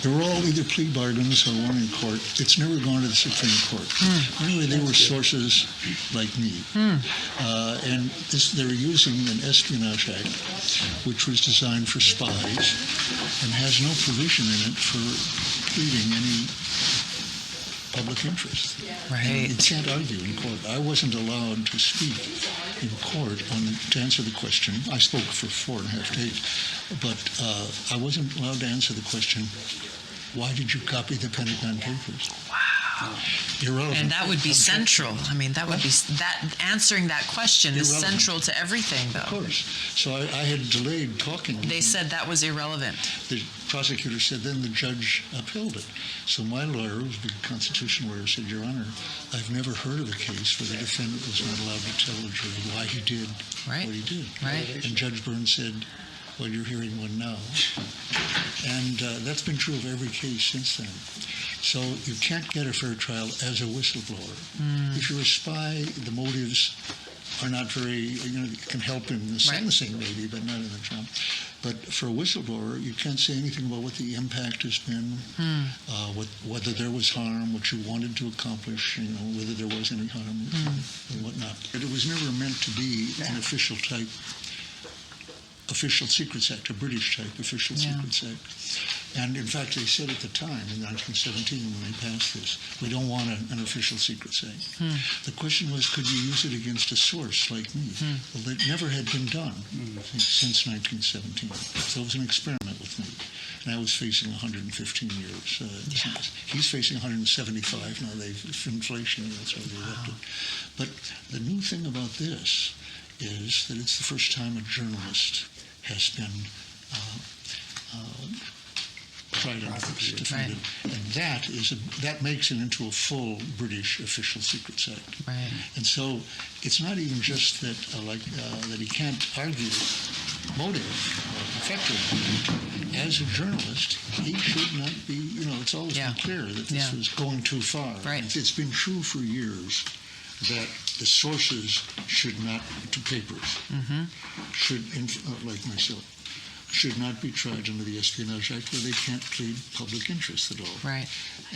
They were all either plea bargains or one in court. It's never gone to the Supreme Court. Anyway, they were sources like me. And they were using an Espionage Act, which was designed for spies and has no provision in it for pleading any public interest. Right. You can't argue in court. I wasn't allowed to speak in court to answer the question. I spoke for 4.5 days, but I wasn't allowed to answer the question, why did you copy the Pentagon Papers? Wow. Irrelevant. And that would be central. I mean, that would be answering that question is Irrelevant. central to everything, though. Of course. So I had delayed talking. They said that was irrelevant. The prosecutor said, then the judge upheld it. So my lawyer, who's a big constitutional lawyer, said, Your Honor, I've never heard of a case where the defendant was not allowed to tell the jury why he did what he did. Right. And Judge Burns said, well, you're hearing one now. And that's been true of every case since then. So you can't get a fair trial as a whistleblower. If you're a spy, the motives are not very, it can help in the sentencing maybe, but not in the trial. But for a whistleblower, you can't say anything about what the impact has been, whether there was harm, what you wanted to accomplish, whether there was any harm and whatnot. But it was never meant to be an official Secrets Act, a British type official Secrets Act. And in fact, they said at the time, in 1917, when they passed this, we don't want an official Secrets Act. The question was, could you use it against a source like me? Well, that never had been done since 1917. So it was an experiment with me. And I was facing 115 years. He's facing 175 now. Inflation, that's why they left it. But the new thing about this is that it's the first time a journalist has been tried on this, defended, and that makes it into a full British official Secrets Act. Right. And so it's not even just that that he can't argue motive or effective. As a journalist, he should not be. It's always been clear that this was going too far. Right. It's been true for years that the sources should not, to papers, like myself, should not be tried under the Espionage Act where they can't plead public interest at all. Right.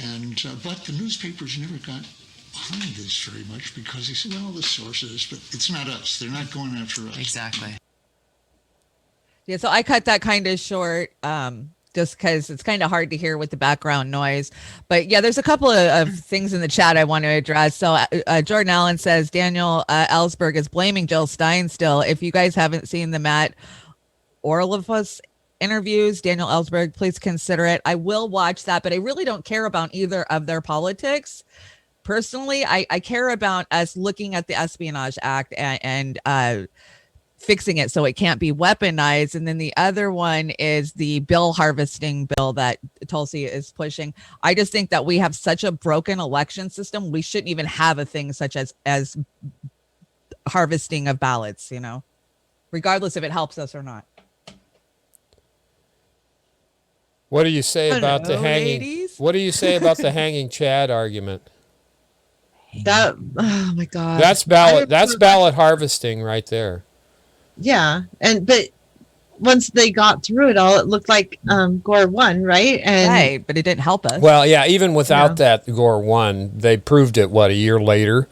And but the newspapers never got behind this very much because they said, well, the sources, but it's not us. They're not going after us. Exactly. Yeah, so I cut that kind of short. just because it's kind of hard to hear with the background noise. But yeah, there's a couple of things in the chat I want to address. So Jordan Allen says Daniel Ellsberg is blaming Jill Stein still. If you guys haven't seen the Matt Orlovas interviews, Daniel Ellsberg, please consider it. I will watch that, but I really don't care about either of their politics. Personally, I care about us looking at the Espionage Act and fixing it so it can't be weaponized. And then the other one is the bill harvesting bill that Tulsi is pushing. I just think that we have such a broken election system. We shouldn't even have a thing such as harvesting of ballots, you know, regardless if it helps us or not. What do you say about the hanging? Ladies? What do you say about the hanging Chad argument? That, oh my God. That's ballot harvesting right there. Yeah. But once they got through it all, it looked like Gore won, right? Right, but it didn't help us. Well, yeah, even without that, Gore won. They proved it, a year later?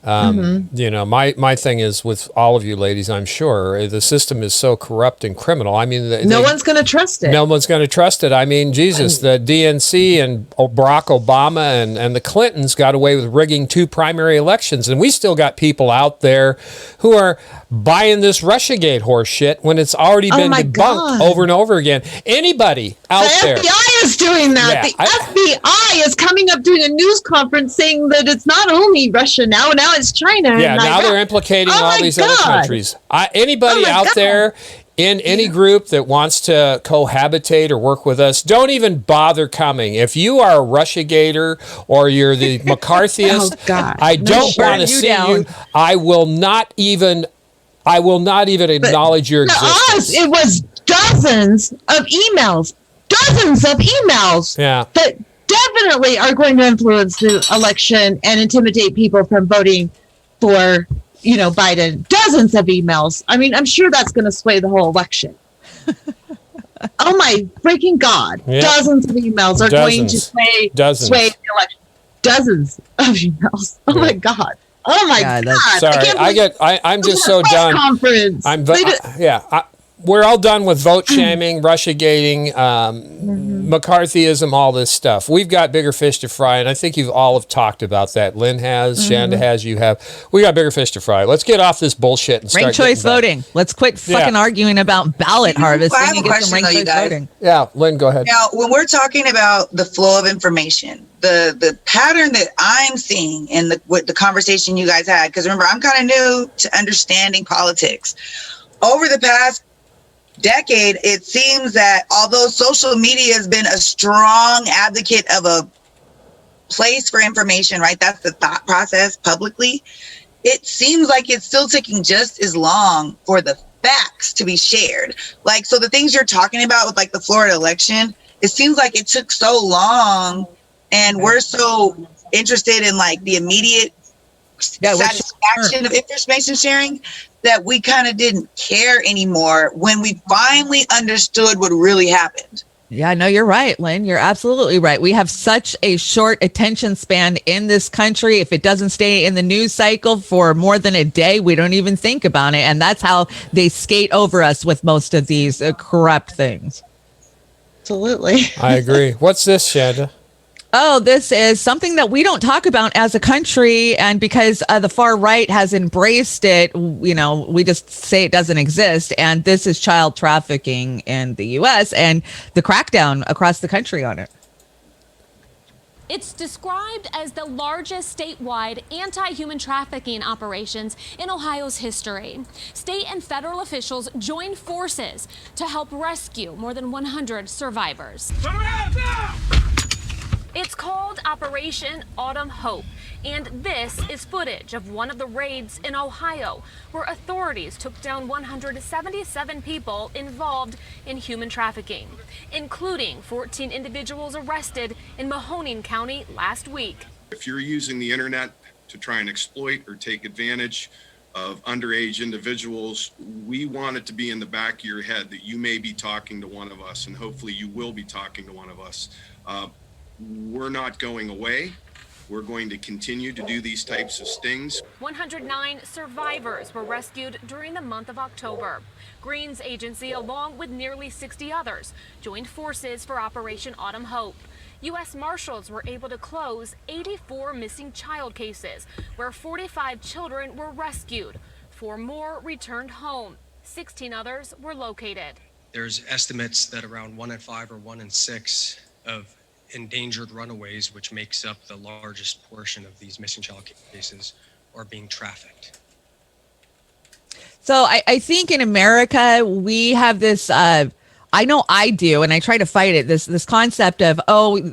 You know, my thing is with all of you ladies, I'm sure the system is so corrupt and criminal. I mean, no one's going to trust it. No one's going to trust it. I mean, Jesus, the DNC and Barack Obama and the Clintons got away with rigging 2 primary elections. And we still got people out there who are buying this Russiagate horse shit when it's already been debunked over and over again. Anybody out there. The FBI is doing that. Yeah, the FBI is coming up doing a news conference saying that it's not only Russia now it's China. Yeah, now they're implicating all these other countries. Anybody out there in any group that wants to cohabitate or work with us, don't even bother coming. If you are a Russiagator or you're the McCarthyist, I don't want to see you. I will not even acknowledge your existence. Us, it was dozens of emails yeah, that definitely are going to influence the election and intimidate people from voting for, Biden. Dozens of emails. I mean, I'm sure that's going to sway the whole election. Oh my freaking God. Yep. Dozens of emails are going to sway the election. Dozens of emails. Oh my God. Oh my God. Sorry, I'm just so done. Conference. We're all done with vote shaming, Russiagating, McCarthyism, all this stuff. We've got bigger fish to fry, and I think you all have talked about that. Lynn has, Chanda has, you have. We got bigger fish to fry. Let's get off this bullshit and start ranked choice voting. Let's quit fucking arguing about ballot harvesting. I have a question, though, you guys. Voting. Yeah, Lynn, go ahead. Now, when we're talking about the flow of information, the pattern that I'm seeing in the conversation you guys had, because remember, I'm kind of new to understanding politics. Over the past decade, it seems that although social media has been a strong advocate of a place for information, right? That's the thought process publicly. It seems like it's still taking just as long for the facts to be shared. Like, so the things you're talking about with like the Florida election, it seems like it took so long and we're so interested in like the immediate satisfaction of information sharing that we kind of didn't care anymore when we finally understood what really happened. Yeah, no, you're right, Lynn. You're absolutely right. We have such a short attention span in this country. If it doesn't stay in the news cycle for more than a day, we don't even think about it. And that's how they skate over us with most of these corrupt things. Absolutely. I agree. What's this, Chanda? Oh, this is something that we don't talk about as a country. And because the far right has embraced it, we just say it doesn't exist. And this is child trafficking in the U.S. and the crackdown across the country on it. It's described as the largest statewide anti-human trafficking operations in Ohio's history. State and federal officials joined forces to help rescue more than 100 survivors. It's called Operation Autumn Hope, and this is footage of one of the raids in Ohio, where authorities took down 177 people involved in human trafficking, including 14 individuals arrested in Mahoning County last week. If you're using the internet to try and exploit or take advantage of underage individuals, we want it to be in the back of your head that you may be talking to one of us, and hopefully you will be talking to one of us. We're not going away. We're going to continue to do these types of stings. 109 survivors were rescued during the month of October. Green's agency, along with nearly 60 others, joined forces for Operation Autumn Hope. U.S. Marshals were able to close 84 missing child cases, where 45 children were rescued. 4 more returned home. 16 others were located. There's estimates that around 1 in 5 or 1 in 6 of endangered runaways, which makes up the largest portion of these missing child cases, are being trafficked. So I think in America, we have this, I know I do, and I try to fight it, this concept of,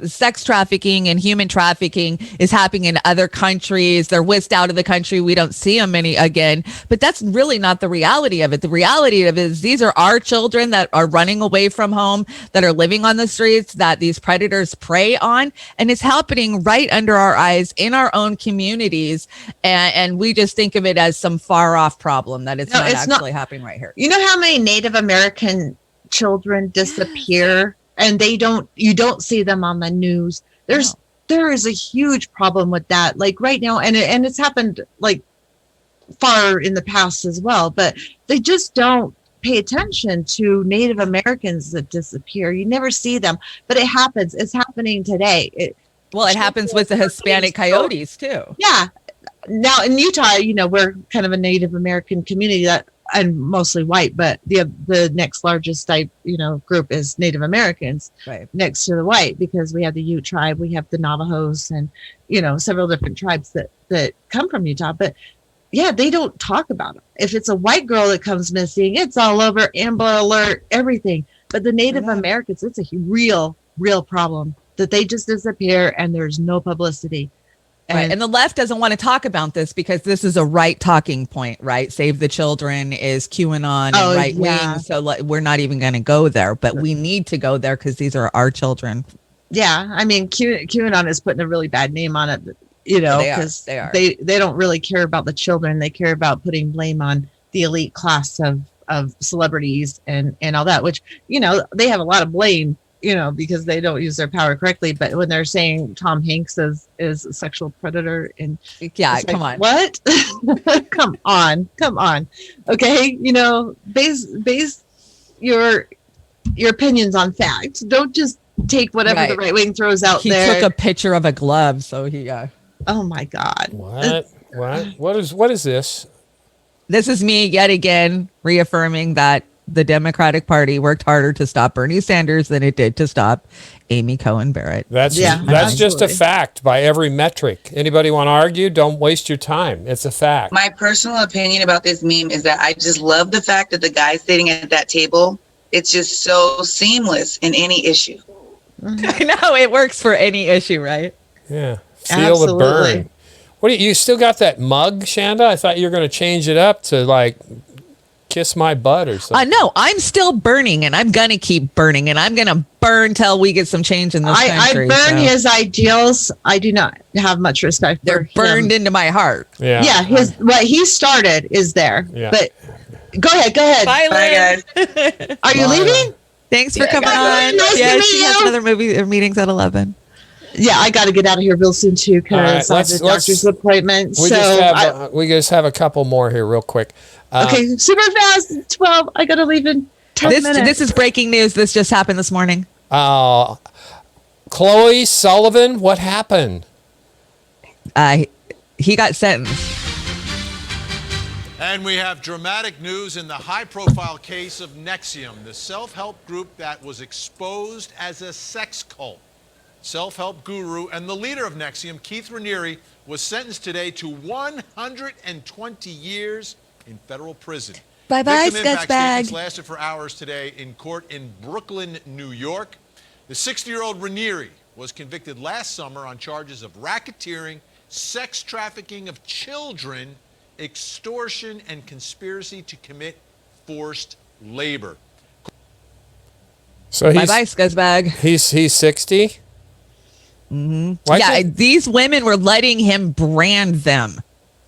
sex trafficking and human trafficking is happening in other countries. They're whisked out of the country. We don't see them again. But that's really not the reality of it. The reality of it is these are our children that are running away from home, that are living on the streets, that these predators prey on. And it's happening right under our eyes in our own communities. And we just think of it as some far off problem, that it's not actually happening right here. You know how many Native American children disappear and you don't see them on the news? There is a huge problem with that, like right now, and it's happened like far in the past as well, but they just don't pay attention to Native Americans that disappear. You never see them, but it happens. It's happening today. It happens with the Hispanic coyotes too. Yeah. Now in Utah, we're kind of a Native American community and mostly white, but the next largest group is Native Americans, right next to the white, because we have the Ute tribe, we have the Navajos, and several different tribes that come from Utah. But yeah, they don't talk about them. If it's a white girl that comes missing, it's all over, Amber Alert, everything. But the Native Americans, it's a real problem that they just disappear and there's no publicity. And the left doesn't want to talk about this because this is a right talking point, right? Save the Children is QAnon and right wing. So we're not even going to go there, but we need to go there because these are our children. Yeah. I mean, QAnon is putting a really bad name on it, because they don't really care about the children. They care about putting blame on the elite class of celebrities and all that, which, they have a lot of blame, because they don't use their power correctly. But when they're saying Tom Hanks is a sexual predator, and come on, what? come on. Okay. Base your opinions on facts. Don't just take whatever the right wing throws out there. He took a picture of a glove. So he, oh my God. What is this? This is me yet again reaffirming that the Democratic Party worked harder to stop Bernie Sanders than it did to stop Amy Cohen Barrett. That's just a fact by every metric. Anybody want to argue? Don't waste your time. It's a fact. My personal opinion about this meme is that I just love the fact that the guy sitting at that table, it's just so seamless in any issue. I know, it works for any issue, right? Yeah. Feel the burn. What do you still got that mug, Chanda? I thought you were going to change it up to like kiss my butt or something. No, I'm still burning, and I'm going to keep burning, and I'm going to burn till we get some change in this country. I burn his ideals. I do not have much respect for him. They're burned into my heart. Yeah, what he started is there. Yeah. But go ahead. Bye, guys. Are you leaving? Thanks for coming on. Nice to meet she has you. another meetings at 11. Yeah, I got to get out of here real soon too, because I have a doctor's appointment. We just have a couple more here real quick. Okay, super fast. 12. I got to leave in 10 minutes. This is breaking news. This just happened this morning. Chloe Sullivan, what happened? He got sentenced. And we have dramatic news in the high-profile case of NXIVM, the self-help group that was exposed as a sex cult. Self-help guru and the leader of NXIVM, Keith Raniere, was sentenced today to 120 years in federal prison. Bye-bye, Victim impact scuzzbag. statements lasted for hours today in court in Brooklyn, New York. The 60-year-old Raniere was convicted last summer on charges of racketeering, sex trafficking of children, extortion, and conspiracy to commit forced labor. So bye-bye, scuzzbag. He's 60? Mm-hmm. These women were letting him brand them.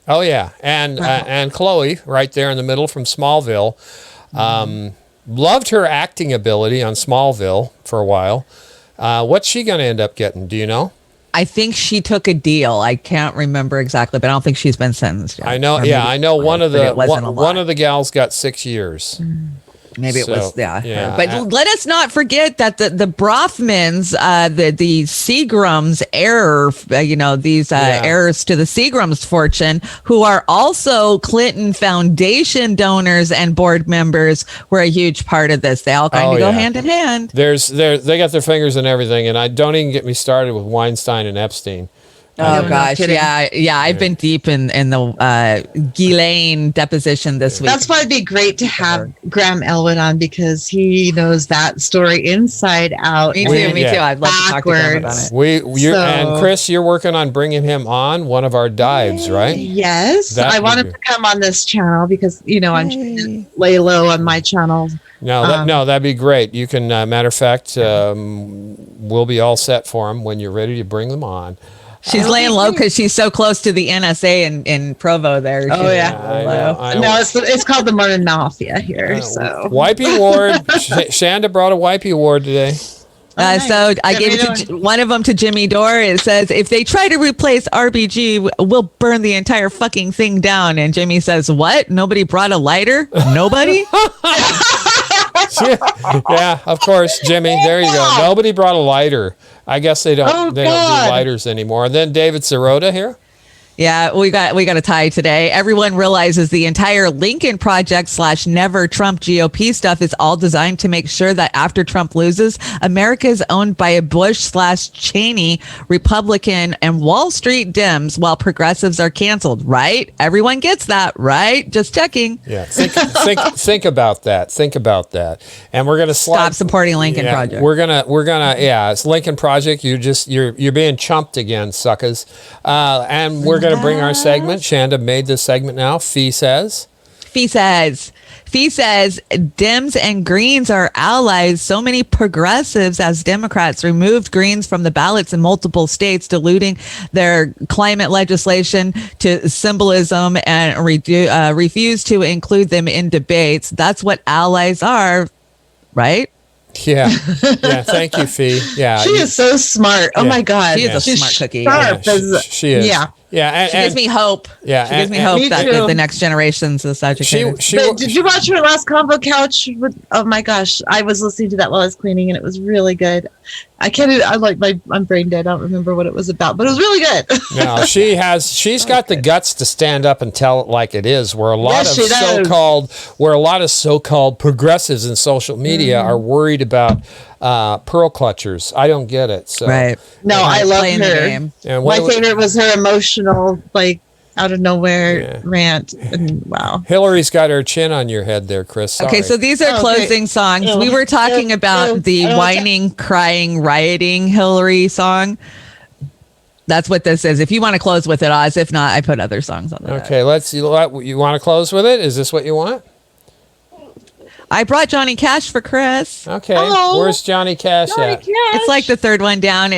Oh, yeah. And Chloe, right there in the middle from Smallville, loved her acting ability on Smallville for a while. What's she going to end up getting? Do you know? I think she took a deal. I can't remember exactly, but I don't think she's been sentenced yet. I know. Or Yeah, maybe I know one of the wasn't a one lot. of the gals got 6 years. Maybe it was, So, her. But let us not forget that the Brofmans, the Seagram's heir, these heirs to the Seagram's fortune, who are also Clinton Foundation donors and board members, were a huge part of this. They all kind of go hand in hand. They got their fingers in everything, and I don't even get me started with Weinstein and Epstein. Oh gosh, yeah. I've been deep in the Ghislaine deposition this week. That's why it'd be great to have Graham Elwood on because he knows that story inside out. Me too. I'd love to talk to Graham about it. And Chris, you're working on bringing him on one of our dives, right? Yes, I want him to come on this channel because I'm trying to lay low on my channel. No, that'd be great. You can, matter of fact, we'll be all set for him when you're ready to bring them on. She's laying low because she's so close to the NSA in Provo there. Oh, She's yeah. I know. No, it's called the Mormon Mafia here. So Wipey Award. Shanda brought a Wipey Award today. So I gave it to one of them to Jimmy Dore. It says, if they try to replace RBG, we'll burn the entire fucking thing down. And Jimmy says, what? Nobody brought a lighter? Nobody? Yeah, of course, Jimmy. There you go. Nobody brought a lighter. I guess they don't do lighters anymore. And then David Sirota here. Yeah, we got a tie today. Everyone realizes the entire Lincoln Project / Never Trump GOP stuff is all designed to make sure that after Trump loses, America is owned by a Bush / Cheney Republican and Wall Street Dems while progressives are canceled. Right? Everyone gets that, right? Just checking. Yeah, think about that. Think about that. And we're gonna stop supporting Lincoln Project. We're gonna it's Lincoln Project. You're being chumped again, suckers. And we're going to bring our segment. Chanda made this segment now. Fee says, Dems and Greens are allies. So many progressives as Democrats removed Greens from the ballots in multiple states, diluting their climate legislation to symbolism and refused to include them in debates. That's what allies are, right? Yeah. Thank you, Fee. Yeah, she is so smart. Oh my God, she is a smart cookie. She is. She gives me hope. Yeah, she gives me hope that the next generations is educated. Did you watch her last Convo Couch? Oh my gosh, I was listening to that while I was cleaning, and it was really good. I'm brain dead. I don't remember what it was about, but it was really good. No, she's got the guts to stand up and tell it like it is. Where a lot of so-called progressives in social media are worried about pearl clutchers. I don't get it. So. Right. No, I love her. And my favorite was her emotional, out of nowhere rant. And wow. Hillary's got her chin on your head there, Chris. Sorry. Okay, so these are closing songs. We were talking about the whining, crying, rioting Hillary song. That's what this is. If you want to close with it, Oz. If not, I put other songs on there. Okay, you want to close with it? Is this what you want? I brought Johnny Cash for Chris. Okay. Where's Johnny Cash at? It's like the third one down.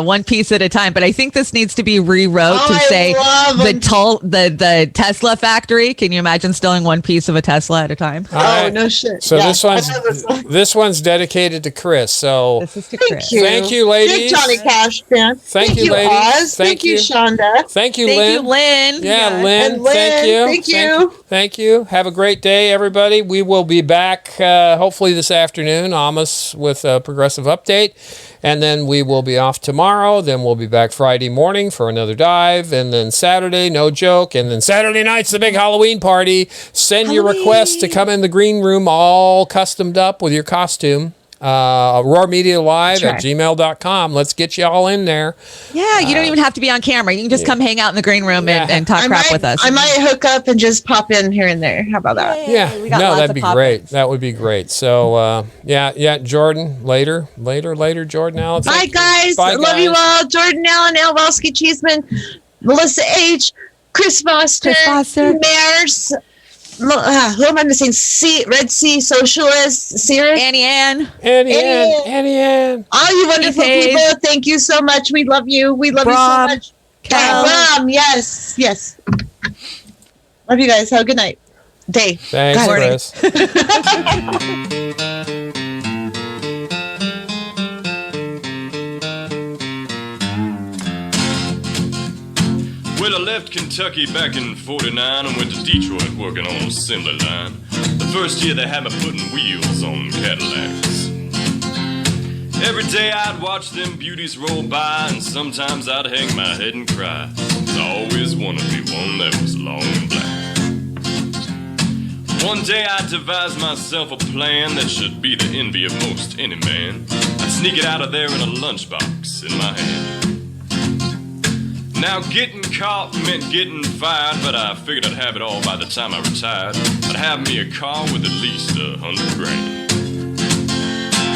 One piece at a time. But I think this needs to be rewrote to say the Tesla factory. Can you imagine stealing one piece of a Tesla at a time? No shit. So this one's dedicated to Chris. So this is to Chris. Thank you, ladies. Big Johnny Cash fan. Thank you, ladies. Oz. Thank you, Shonda. Thank you, Lynn. Yeah, Lynn. And Lynn. Thank you. Have a great day, everybody. We will be back hopefully this afternoon, Amos, with a progressive update. And then we will be off tomorrow. Then we'll be back Friday morning for another dive. And then Saturday, no joke. And then Saturday night's the big Halloween party. Send your requests to come in the green room all customed up with your costume. Aurora Media Live at gmail.com. Let's get you all in there. Yeah, you don't even have to be on camera. You can just come hang out in the green room and talk crap with us. I might hook up and just pop in here and there. How about that? Yay, that'd be great. That would be great. So, Jordan, later, Jordan Allen. Bye, guys. Bye, love you all. Jordan Allen, Al Walski Cheeseman, Melissa H., Chris Foster, Mares. Who am I missing? Red Sea Socialist, Sarah? Annie Ann. All you wonderful people, thank you so much. We love you. We love you so much. Brom, yes. Love you guys. Have a good night. Day. Thanks, Chris. left Kentucky back in 49 and went to Detroit working on an assembly line. The first year they had me putting wheels on Cadillacs. Every day I'd watch them beauties roll by, and sometimes I'd hang my head and cry. 'Cause I always wanted to be one that was long and black. One day I devised myself a plan that should be the envy of most any man. I'd sneak it out of there in a lunchbox in my hand. Now getting caught meant getting fired, but I figured I'd have it all by the time I retired. I'd have me a car with at least $100 grand.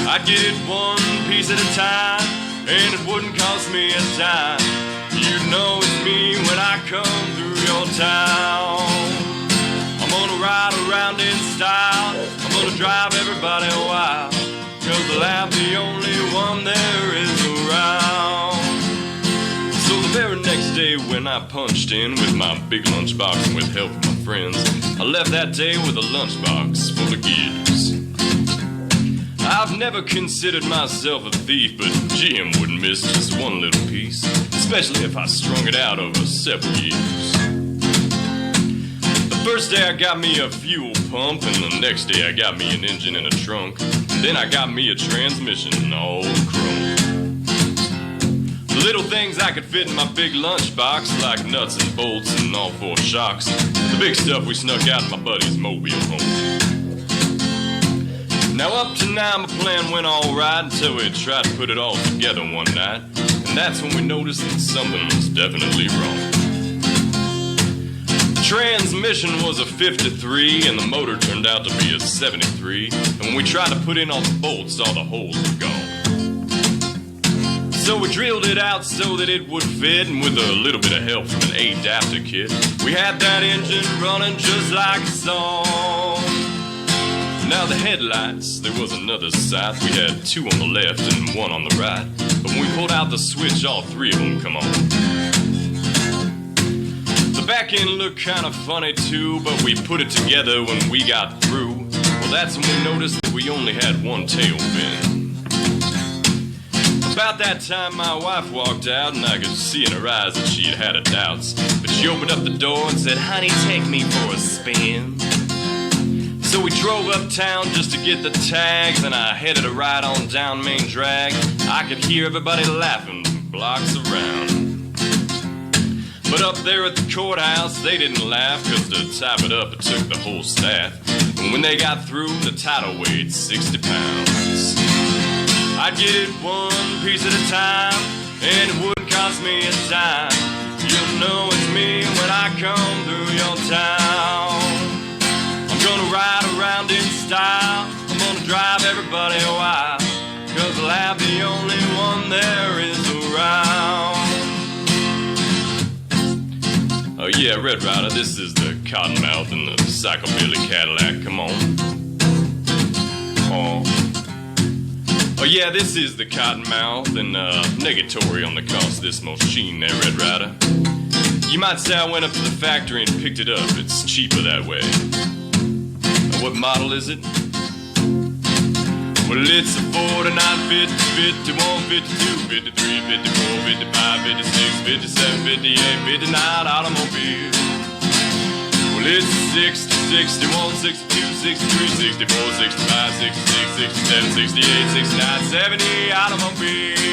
I'd get it one piece at a time, and it wouldn't cost me a dime. You know it's me when I come through your town. I'm gonna ride around in style, I'm gonna drive everybody wild, 'cause I'll have the only one there is around. So the very next day when I punched in with my big lunchbox and with help from my friends, I left that day with a lunchbox full of gears. I've never considered myself a thief, but Jim wouldn't miss just one little piece, especially if I strung it out over several years. The first day I got me a fuel pump, and the next day I got me an engine and a trunk, and then I got me a transmission all chrome. The little things I could fit in my big lunchbox, like nuts and bolts and all four shocks. The big stuff we snuck out in my buddy's mobile home. Now up to now my plan went all right until we tried to put it all together one night, and that's when we noticed that something was definitely wrong. The transmission was a 53 and the motor turned out to be a 73, and when we tried to put in all the bolts, all the holes were gone. So we drilled it out so that it would fit, and with a little bit of help from an adapter kit, we had that engine running just like a song. Now the headlights, there was another sight. We had two on the left and one on the right, but when we pulled out the switch, all three of them come on. The back end looked kind of funny too, but we put it together when we got through. Well, that's when we noticed that we only had one tail fin. About that time my wife walked out, and I could see in her eyes that she had had her doubts, but she opened up the door and said, "Honey, take me for a spin." So we drove uptown just to get the tags, and I headed a ride on down Main Drag. I could hear everybody laughing blocks around. But up there at the courthouse, they didn't laugh, 'cause to type it up, it took the whole staff. And when they got through, the title weighed 60 pounds. I'd get it one piece at a time, and it wouldn't cost me a dime. You'll know it's me when I come through your town. I'm gonna ride around in style, I'm gonna drive everybody wild, 'cause I'll have the only one there is around. Oh yeah, Red Rider, this is the Cottonmouth and the Psychobilly Cadillac, come on. Oh yeah, this is the Cottonmouth and negatory on the cost of this machine there, Red Rider. You might say I went up to the factory and picked it up, it's cheaper that way. What model is it? Well, it's a 49, 50, 51, 52, 53, 54, 55, 56, 57, 58, 59 automobile. Well, it's 60, 61, 62, 63, 64, 65, 66, 67, 68, 69, 70 automobile.